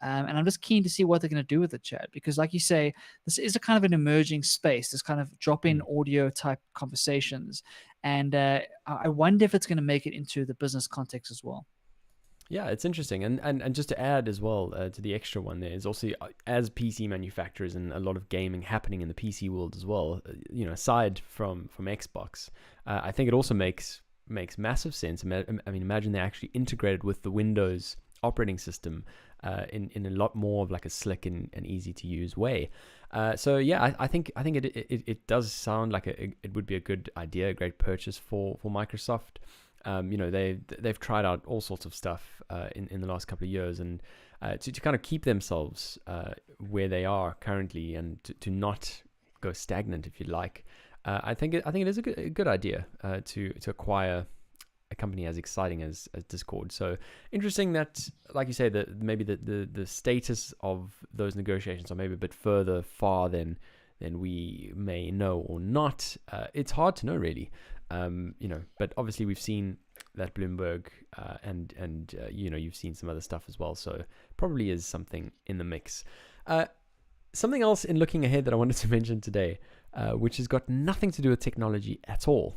And I'm just keen to see what they're going to do with it, Chad, because like you say, this is a kind of an emerging space, this kind of drop-in audio type conversations. And I wonder if it's going to make it into the business context as well. Yeah, it's interesting. And just to add as well to the extra one, there is also, as PC manufacturers and a lot of gaming happening in the PC world as well, aside from Xbox, I think it also makes massive sense. I mean, imagine they actually integrated with the Windows operating system in a lot more of like a slick and easy to use way. So yeah, I think it does sound like it would be a good idea, a great purchase for Microsoft. They've tried out all sorts of stuff in the last couple of years, and to kind of keep themselves where they are currently, and to not go stagnant, if you like. I think it is a good idea to acquire a company as exciting as Discord. So interesting that, like you say, that maybe the status of those negotiations are maybe a bit further far than we may know or not. It's hard to know really. But obviously we've seen that Bloomberg and you've seen some other stuff as well. So probably is something in the mix. Something else in looking ahead that I wanted to mention today, which has got nothing to do with technology at all.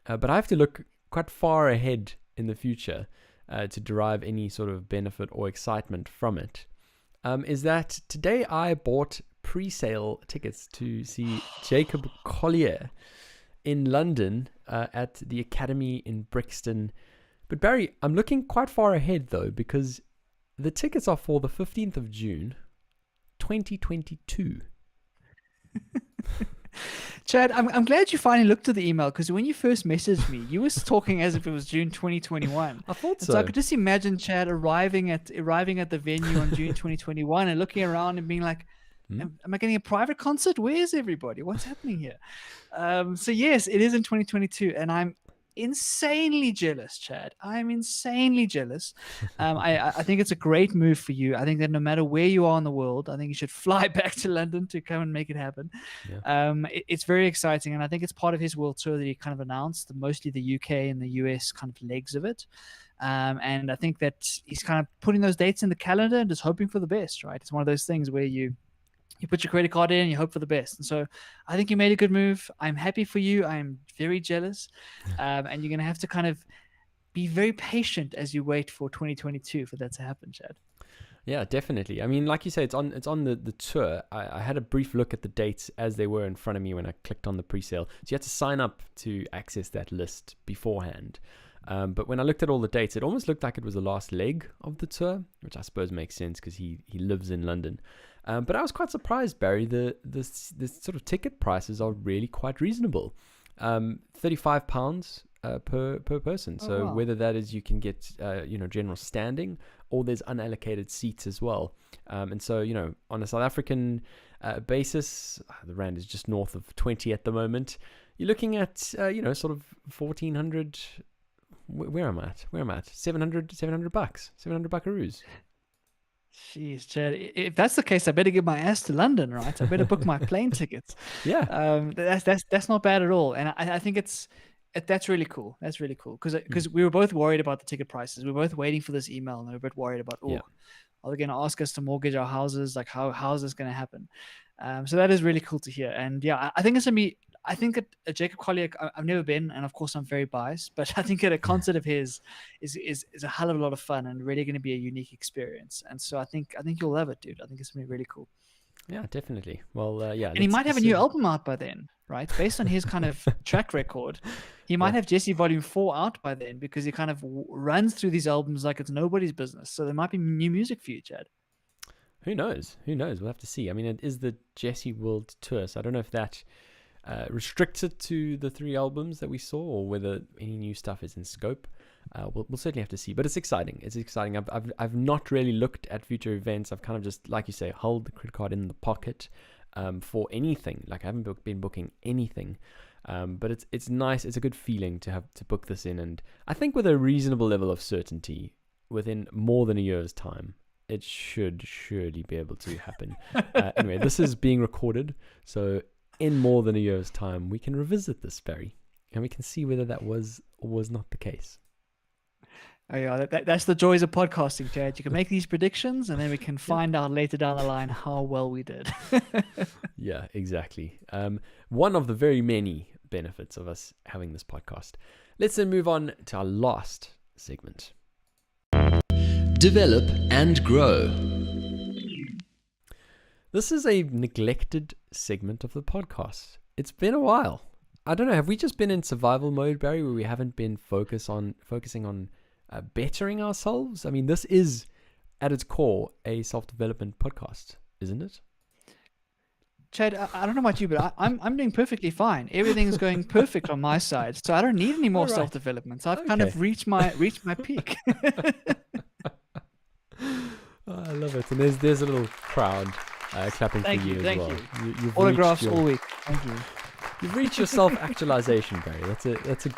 But I have to look quite far ahead in the future to derive any sort of benefit or excitement from it. Is that today I bought pre-sale tickets to see Jacob Collier in London at the Academy in Brixton. But Barry, I'm looking quite far ahead though, because the tickets are for the 15th of June, 2022. Chad, I'm glad you finally looked at the email, because when you first messaged me, you were talking as if it was June 2021. I thought so. So I could just imagine Chad arriving at the venue on June 2021 and looking around and being like, am I getting a private concert? Where's everybody? What's happening here? So yes, it is in 2022, and I'm insanely jealous, Chad. I'm insanely jealous. I think it's a great move for you. I think that no matter where you are in the world, I think you should fly back to London to come and make it happen. Yeah. It's very exciting, and I think it's part of his world tour that he kind of announced, mostly the UK and the US kind of legs of it. And I think that he's kind of putting those dates in the calendar and just hoping for the best, right? It's one of those things where you put your credit card in and you hope for the best. And so I think you made a good move. I'm happy for you. I'm very jealous. And you're going to have to kind of be very patient as you wait for 2022 for that to happen, Chad. Yeah, definitely. I mean, like you say, it's on the tour. I had a brief look at the dates as they were in front of me when I clicked on the pre-sale. So you had to sign up to access that list beforehand. But when I looked at all the dates, it almost looked like it was the last leg of the tour, which I suppose makes sense because he lives in London. But I was quite surprised, Barry. The sort of ticket prices are really quite reasonable. £35 per person. So wow. whether that is you can get general standing, or there's unallocated seats as well. And so on a South African basis, the rand is just north of 20 at the moment. You're looking at sort of 1,400. Where am I at? 700 bucks, 700 buckaroos. Jeez, Chad. If that's the case, I better get my ass to London, right? I better book my plane tickets. Yeah. That's not bad at all. And I think that's really cool. That's really cool because we were both worried about the ticket prices. We were both waiting for this email, and we were a bit worried about, are they going to ask us to mortgage our houses? Like, how is this going to happen? So that is really cool to hear. And yeah, I think it's going to be. I think at Jacob Collier, I've never been, and of course I'm very biased, but I think at a concert of his is a hell of a lot of fun and really going to be a unique experience. And so I think you'll love it, dude. I think it's going to be really cool. Yeah, definitely. Well, yeah. And he might have a new album out by then, right? Based on his kind of track record, he might have Jesse Volume 4 out by then because he kind of runs through these albums like it's nobody's business. So there might be new music for you, Chad. Who knows? We'll have to see. I mean, it is the Jesse World Tour, so I don't know if that restricts it to the 3 albums that we saw or whether any new stuff is in scope. We'll certainly have to see, but it's exciting. I've not really looked at future events. I've kind of just, like you say, hold the credit card in the pocket for anything. Like I haven't been booking anything, but it's nice. It's a good feeling to have to book this in, and I think with a reasonable level of certainty, within more than a year's time, it should surely be able to happen. Anyway, this is being recorded, so in more than a year's time, we can revisit this, Barry, and we can see whether that was or was not the case. Oh yeah, that's the joys of podcasting, Chad. You can make these predictions, and then we can find out later down the line how well we did. Yeah, exactly. One of the very many benefits of us having this podcast. Let's then move on to our last segment. Develop and grow. This is a neglected segment of the podcast. It's been a while. I don't know. Have we just been in survival mode, Barry, where we haven't been focusing on bettering ourselves? I mean, this is, at its core, a self-development podcast, isn't it? Chad, I don't know about you, but I'm doing perfectly fine. Everything's going perfect on my side, so I don't need any more self-development. I've kind of reached my peak. I love it. And there's a little crowd clapping for you as well. You've Autographs all week. Thank you. You've reached your self-actualization, Barry. That's a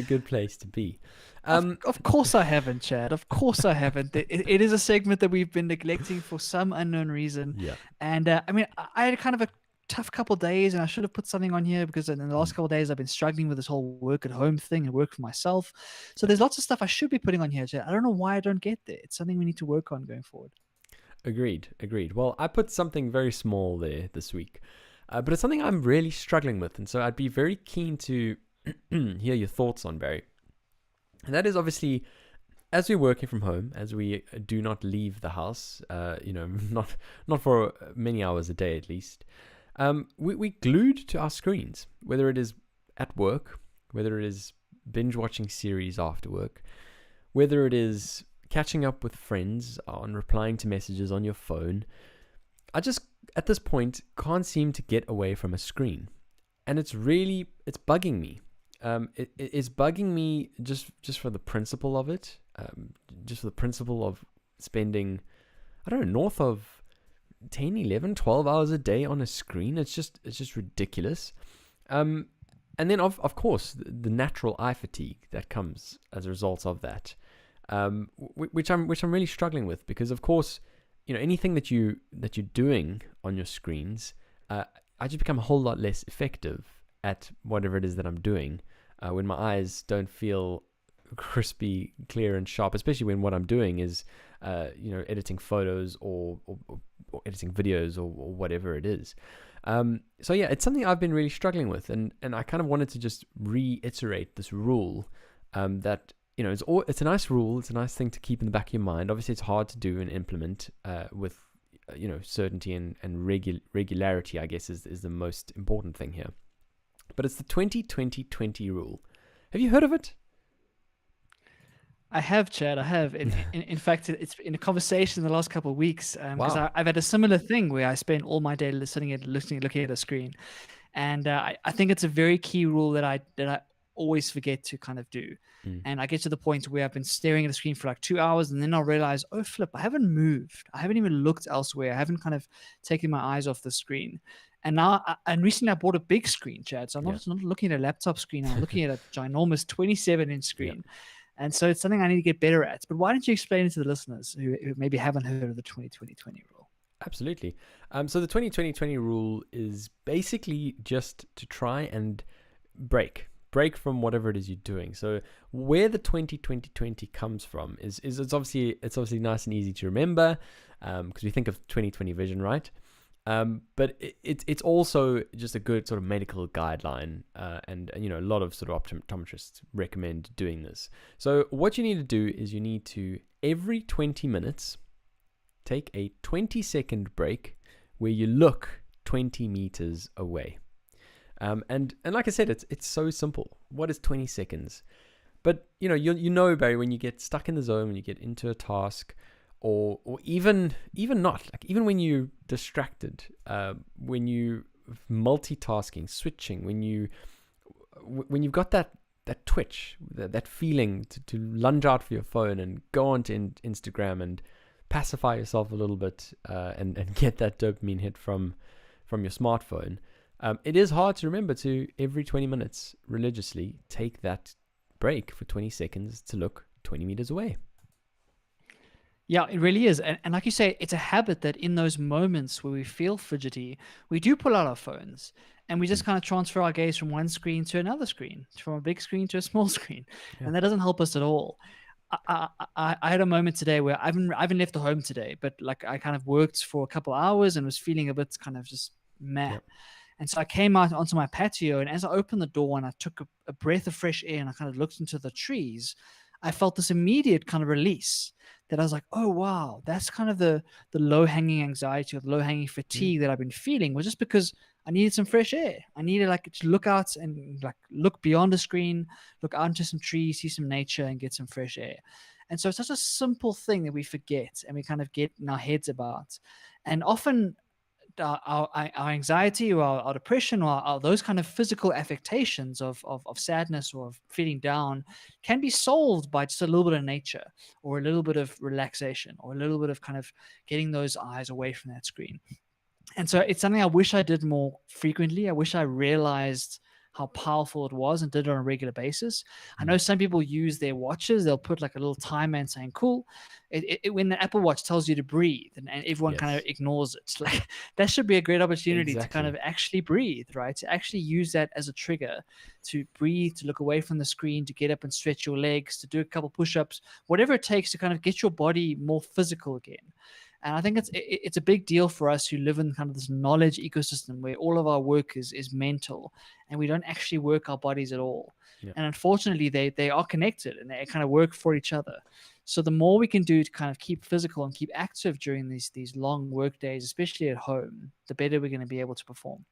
good place to be. Of course I haven't, Chad. Of course I haven't. It is a segment that we've been neglecting for some unknown reason. Yeah. And I mean, I had kind of a tough couple of days, and I should have put something on here because in the last couple of days I've been struggling with this whole work at home thing and work for myself. So there's lots of stuff I should be putting on here, Chad. I don't know why I don't get there. It's something we need to work on going forward. Agreed. Well, I put something very small there this week, but it's something I'm really struggling with, and so I'd be very keen to hear your thoughts on, Barry. And that is obviously, as we're working from home, as we do not leave the house, not for many hours a day at least, we glued to our screens, whether it is at work, whether it is binge watching series after work, whether it is catching up with friends on replying to messages on your phone. I just, at this point, can't seem to get away from a screen. And it's bugging me. It's bugging me just for the principle of it, just for the principle of spending, I don't know, north of 10, 11, 12 hours a day on a screen. It's just ridiculous. And then of course the natural eye fatigue that comes as a result of that, which I'm really struggling with, because of course, anything that you're doing on your screens, I just become a whole lot less effective at whatever it is that I'm doing when my eyes don't feel crispy, clear, and sharp, especially when what I'm doing is editing photos or editing videos or whatever it is. So yeah, it's something I've been really struggling with, and I kind of wanted to just reiterate this rule that it's a nice rule, it's a nice thing to keep in the back of your mind. Obviously, it's hard to do and implement with certainty and regularity, I guess, is the most important thing here. But it's the 20-20-20 rule. Have you heard of it? I have, Chad. I have. In fact, it's been a conversation in the last couple of weeks, because Wow. I've had a similar thing where I spend all my day looking at a screen, and I think it's a very key rule that I always forget to kind of do. And I get to the point where I've been staring at the screen for like 2 hours, and then I'll realize, oh flip, I haven't moved. I haven't even looked elsewhere. I haven't kind of taken my eyes off the screen. And recently I bought a big screen, Chad. So I'm not looking at a laptop screen. I'm looking at a ginormous 27-inch screen. Yeah. And so it's something I need to get better at. But why don't you explain it to the listeners who maybe haven't heard of the 20-20-20 rule? Absolutely. So the 20-20-20 rule is basically just to try and break from whatever it is you're doing. So where the 20-20-20 comes from is it's obviously nice and easy to remember, because we think of 20/20 vision, right? But it's also just a good sort of medical guideline, and a lot of sort of optometrists recommend doing this. So what you need to do is you need to, every 20 minutes, take a 20-second break where you look 20 meters away. And like I said, it's so simple. What is 20 seconds? But Barry, when you get stuck in the zone, when you get into a task, or even not, like even when you're distracted, when you multitasking, switching, when you've got that twitch, that feeling to lunge out for your phone and go onto Instagram and pacify yourself a little bit, and get that dopamine hit from your smartphone. It is hard to remember to, every 20 minutes religiously, take that break for 20 seconds to look 20 meters away. Yeah, it really is. And like you say, it's a habit that in those moments where we feel fidgety, we do pull out our phones and we just kind of transfer our gaze from one screen to another screen, from a big screen to a small screen. Yeah. And that doesn't help us at all. I had a moment today where I haven't left the home today, but like I kind of worked for a couple of hours and was feeling a bit kind of just meh. Yep. And so I came out onto my patio, and as I opened the door and I took a breath of fresh air and I kind of looked into the trees, I felt this immediate kind of release that I was like, oh, wow, that's kind of the low-hanging anxiety or the low-hanging fatigue that I've been feeling, was just because I needed some fresh air. I needed to look out and look beyond the screen, look out into some trees, see some nature, and get some fresh air. And so it's such a simple thing that we forget and we kind of get in our heads about. And often our anxiety or our depression or those kind of physical affectations of sadness or of feeling down can be solved by just a little bit of nature or a little bit of relaxation or a little bit of kind of getting those eyes away from that screen. And so it's something I wish I did more frequently. I wish I realized how powerful it was and did it on a regular basis. I know some people use their watches. They'll put like a little timer and saying, cool. When the Apple Watch tells you to breathe and everyone kind of ignores it, like that should be a great opportunity to kind of actually breathe, right? To actually use that as a trigger to breathe, to look away from the screen, to get up and stretch your legs, to do a couple push-ups, whatever it takes to kind of get your body more physical again. And I think it's a big deal for us who live in kind of this knowledge ecosystem where all of our work is mental and we don't actually work our bodies at all. Yeah. And unfortunately, they are connected and they kind of work for each other. So the more we can do to kind of keep physical and keep active during these long work days, especially at home, the better we're going to be able to perform.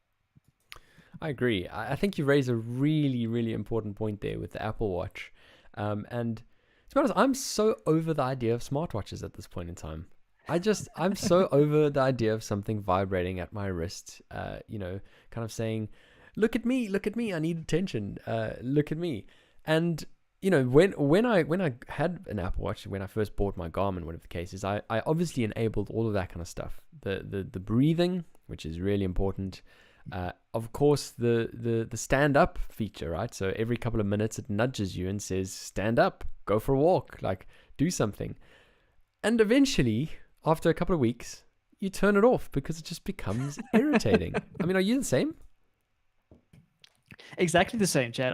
I agree. I think you raise a really, really important point there with the Apple Watch. And to be honest, I'm so over the idea of smartwatches at this point in time. I'm so over the idea of something vibrating at my wrist, kind of saying, look at me, I need attention, look at me. And, when I had an Apple Watch, when I first bought my Garmin, whatever the case is, I obviously enabled all of that kind of stuff. The breathing, which is really important, Of course, the stand up feature, right? So every couple of minutes it nudges you and says, stand up, go for a walk, like do something. And eventually, after a couple of weeks, you turn it off because it just becomes irritating. I mean, are you the same? Exactly the same, Chad.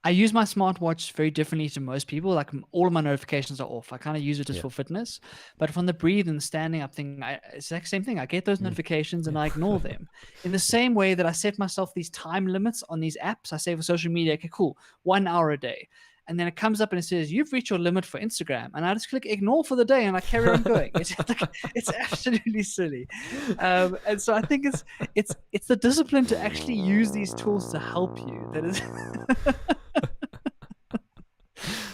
I use my smartwatch very differently to most people. Like all of my notifications are off. I kind of use it just for fitness. But from the breathe and standing up thing, it's the same thing. I get those notifications and I ignore them. In the same way that I set myself these time limits on these apps, I say for social media, okay, cool, 1 hour a day. And then it comes up and it says, you've reached your limit for Instagram. And I just click ignore for the day and I carry on going. It's absolutely silly. And so I think it's the discipline to actually use these tools to help you. That is...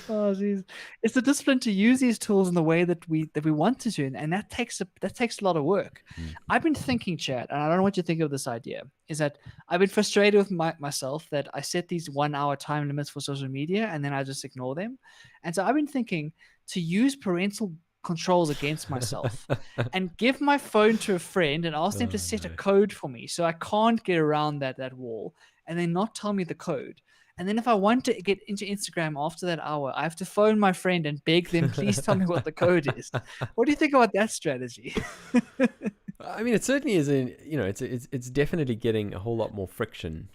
Oh, geez. It's the discipline to use these tools in the way that we want to, and that takes a lot of work. I've been thinking, Chad, and I don't know what you think of this idea, is that I've been frustrated with myself that I set these 1 hour time limits for social media and then I just ignore them. And so I've been thinking to use parental controls against myself and give my phone to a friend and ask them to set a code for me so I can't get around that wall, and then not tell me the code. And then if I want to get into Instagram after that hour, I have to phone my friend and beg them, please tell me what the code is. What do you think about that strategy? I mean, it certainly is it's definitely getting a whole lot more friction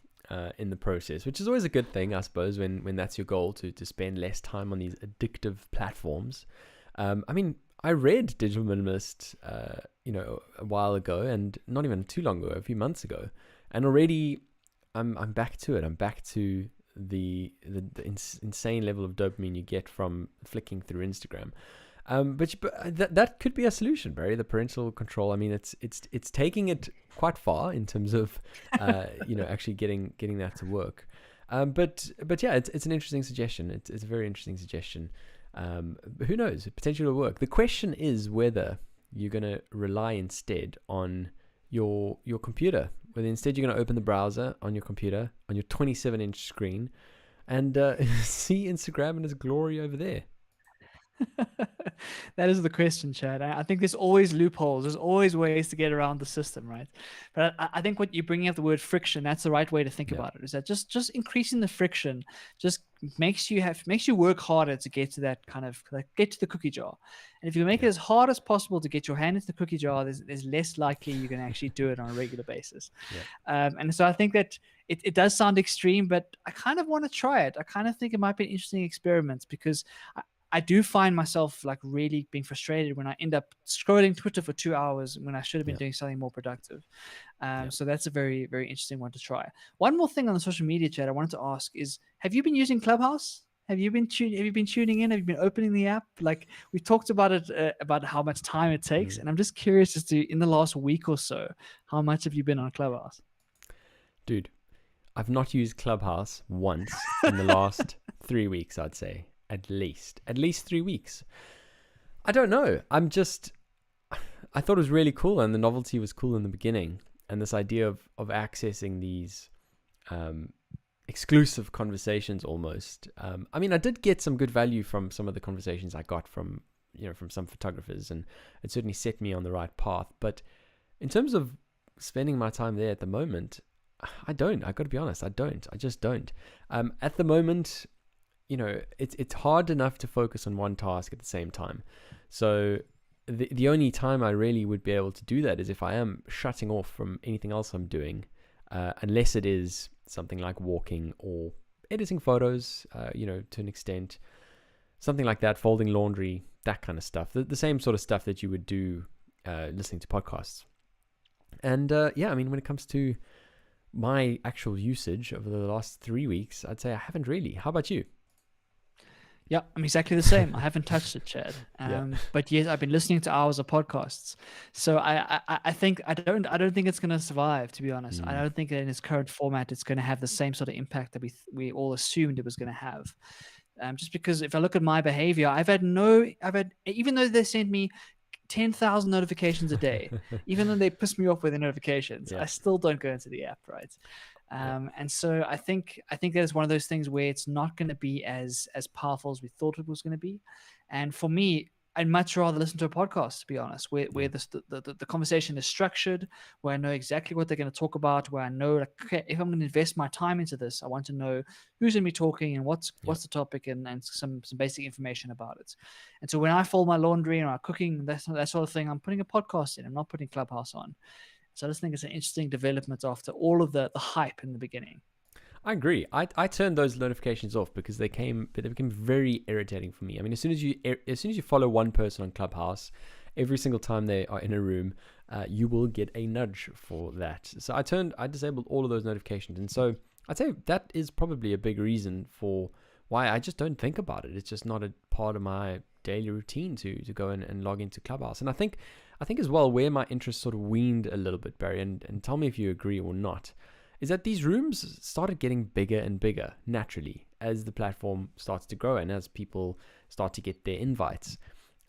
in the process, which is always a good thing, I suppose, when that's your goal, to spend less time on these addictive platforms. I mean, I read Digital Minimalist, a while ago, and not even too long ago, a few months ago, and already I'm back to it. I'm back to the insane level of dopamine you get from flicking through Instagram. But that could be a solution, Barry. The parental control. I mean, it's taking it quite far in terms of actually getting that to work. But yeah, it's an interesting suggestion. It's a very interesting suggestion. Who knows? Potentially it'll work. The question is whether you're going to rely instead on your computer, whether instead you're going to open the browser on your computer on your 27-inch screen and see Instagram in its glory over there. That is the question, Chad. I think there's always loopholes. There's always ways to get around the system, right? But I think what you're bringing up, the word friction, that's the right way to think about it. Is that just increasing the friction just makes you work harder to get to that kind of get to the cookie jar. And if you make it as hard as possible to get your hand into the cookie jar, there's less likely you're going to actually do it on a regular basis. And so I think that it does sound extreme, but I kind of want to try it. I kind of think it might be an interesting experiment because I do find myself like really being frustrated when I end up scrolling Twitter for 2 hours when I should have been doing something more productive. So that's a very, very interesting one to try. One more thing on the social media chat I wanted to ask is, have you been using Clubhouse? Have you been tuning in? Have you been opening the app? Like we talked about it, about how much time it takes. And I'm just curious as to, in the last week or so, how much have you been on Clubhouse? Dude, I've not used Clubhouse once in the last 3 weeks, I'd say. At least 3 weeks. I don't know. I thought it was really cool, and the novelty was cool in the beginning. And this idea of accessing these exclusive conversations almost. I mean, I did get some good value from some of the conversations I got from some photographers, and it certainly set me on the right path. But in terms of spending my time there at the moment, I don't. I got to be honest, I don't. I just don't. At the moment, it's hard enough to focus on one task at the same time. So the only time I really would be able to do that is if I am shutting off from anything else I'm doing, unless it is something like walking or editing photos, to an extent, something like that, folding laundry, that kind of stuff, the same sort of stuff that you would do listening to podcasts. And I mean, when it comes to my actual usage over the last 3 weeks, I'd say I haven't really. How about you? Yeah, I'm exactly the same. I haven't touched it, Chad. But yes, I've been listening to hours of podcasts. So I think I don't think it's going to survive. To be honest, I don't think that in its current format it's going to have the same sort of impact that we all assumed it was going to have. Just because if I look at my behavior, I've had even though they sent me 10,000 notifications a day, even though they piss me off with the notifications, I still don't go into the app, right? And so I think that is one of those things where it's not going to be as powerful as we thought it was going to be. And for me, I'd much rather listen to a podcast, to be honest, where the conversation is structured, where I know exactly what they're going to talk about, where I know, like, okay, if I'm going to invest my time into this, I want to know who's going to be talking and what's the topic, and some basic information about it. And so when I fold my laundry and I'm cooking, that sort of thing, I'm putting a podcast in. I'm not putting Clubhouse on. So I just think it's an interesting development after all of the hype in the beginning. I agree. I turned those notifications off because they became very irritating for me. I mean, as soon as you follow one person on Clubhouse, every single time they are in a room, you will get a nudge for that. So I disabled all of those notifications, and so I'd say that is probably a big reason for why I just don't think about it. It's just not a part of my daily routine to go in and log into Clubhouse. And I think as well where my interest sort of weaned a little bit, Barry, and tell me if you agree or not, is that these rooms started getting bigger and bigger naturally as the platform starts to grow and as people start to get their invites.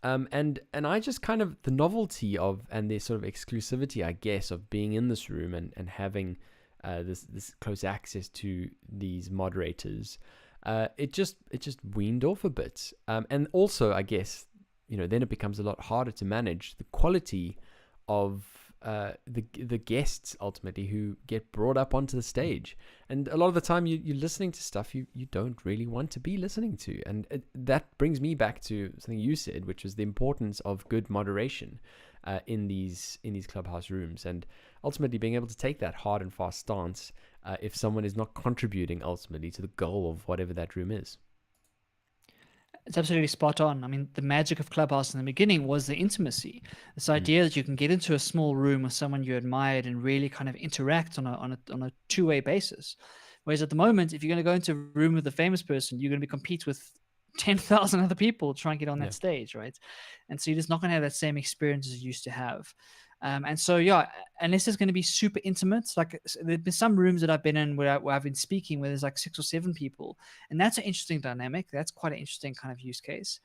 And I just kind of, the novelty of, and the sort of exclusivity, I guess, of being in this room and having this close access to these moderators, it just weaned off a bit. And also, I guess, then it becomes a lot harder to manage the quality of the guests ultimately who get brought up onto the stage. And a lot of the time you're listening to stuff you don't really want to be listening to. And that brings me back to something you said, which was the importance of good moderation in these Clubhouse rooms, and ultimately being able to take that hard and fast stance if someone is not contributing ultimately to the goal of whatever that room is. It's absolutely spot on. I mean, the magic of Clubhouse in the beginning was the intimacy. This idea that you can get into a small room with someone you admired and really kind of interact on a two-way basis. Whereas at the moment, if you're going to go into a room with a famous person, you're going to compete with 10,000 other people trying to get on that stage, right? And so you're just not going to have that same experience as you used to have. And so, unless it's going to be super intimate, like there's been some rooms that I've been in where I've been speaking where there's like 6 or 7 people, and that's an interesting dynamic. That's quite an interesting kind of use case.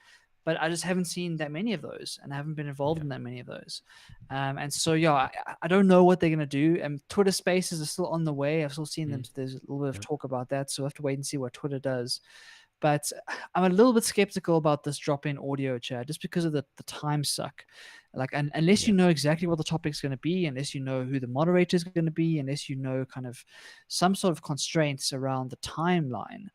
But I just haven't seen that many of those, and I haven't been involved in that many of those. And so, I don't know what they're going to do. And Twitter Spaces are still on the way. I've still seen them. There's a little bit of talk about that. So I have to wait and see what Twitter does. But I'm a little bit skeptical about this drop-in audio chat just because of the time suck. Like, unless you know exactly what the topic's going to be, unless you know who the moderator is going to be, unless you know kind of some sort of constraints around the timeline.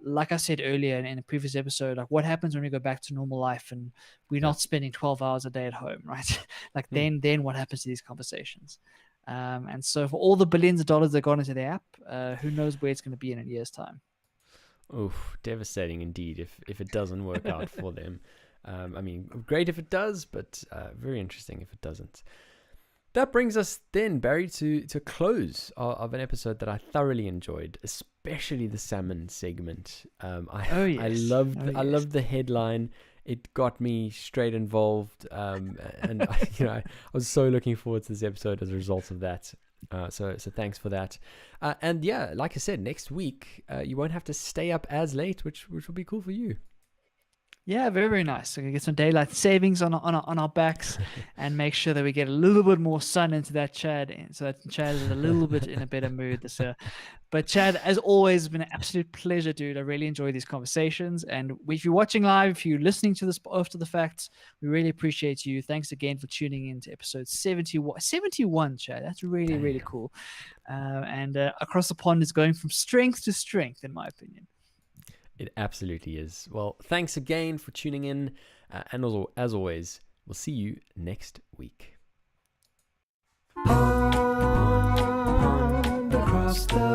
Like I said earlier in a previous episode, like what happens when we go back to normal life and we're not spending 12 hours a day at home, right? Like then what happens to these conversations? And so for all the billions of dollars that got into the app, who knows where it's going to be in a year's time. Oof, devastating indeed if it doesn't work out for them. I mean, great if it does, but very interesting if it doesn't. That brings us then, Barry, to close of an episode that I thoroughly enjoyed, especially the salmon segment. I loved the headline. It got me straight involved, and I was so looking forward to this episode as a result of that. So thanks for that. And yeah, like I said, next week you won't have to stay up as late, which will be cool for you. Yeah, very, very nice. So we can get some daylight savings on our backs and make sure that we get a little bit more sun into that Chad, so that Chad is a little bit in a better mood this year. But Chad, as always, it's been an absolute pleasure, dude. I really enjoy these conversations. And if you're watching live, if you're listening to this after the fact, we really appreciate you. Thanks again for tuning in to episode 71, Chad. That's really, really cool. And Across the Pond is going from strength to strength, in my opinion. It absolutely is. Well, thanks again for tuning in. And also, as always, we'll see you next week. Pond across the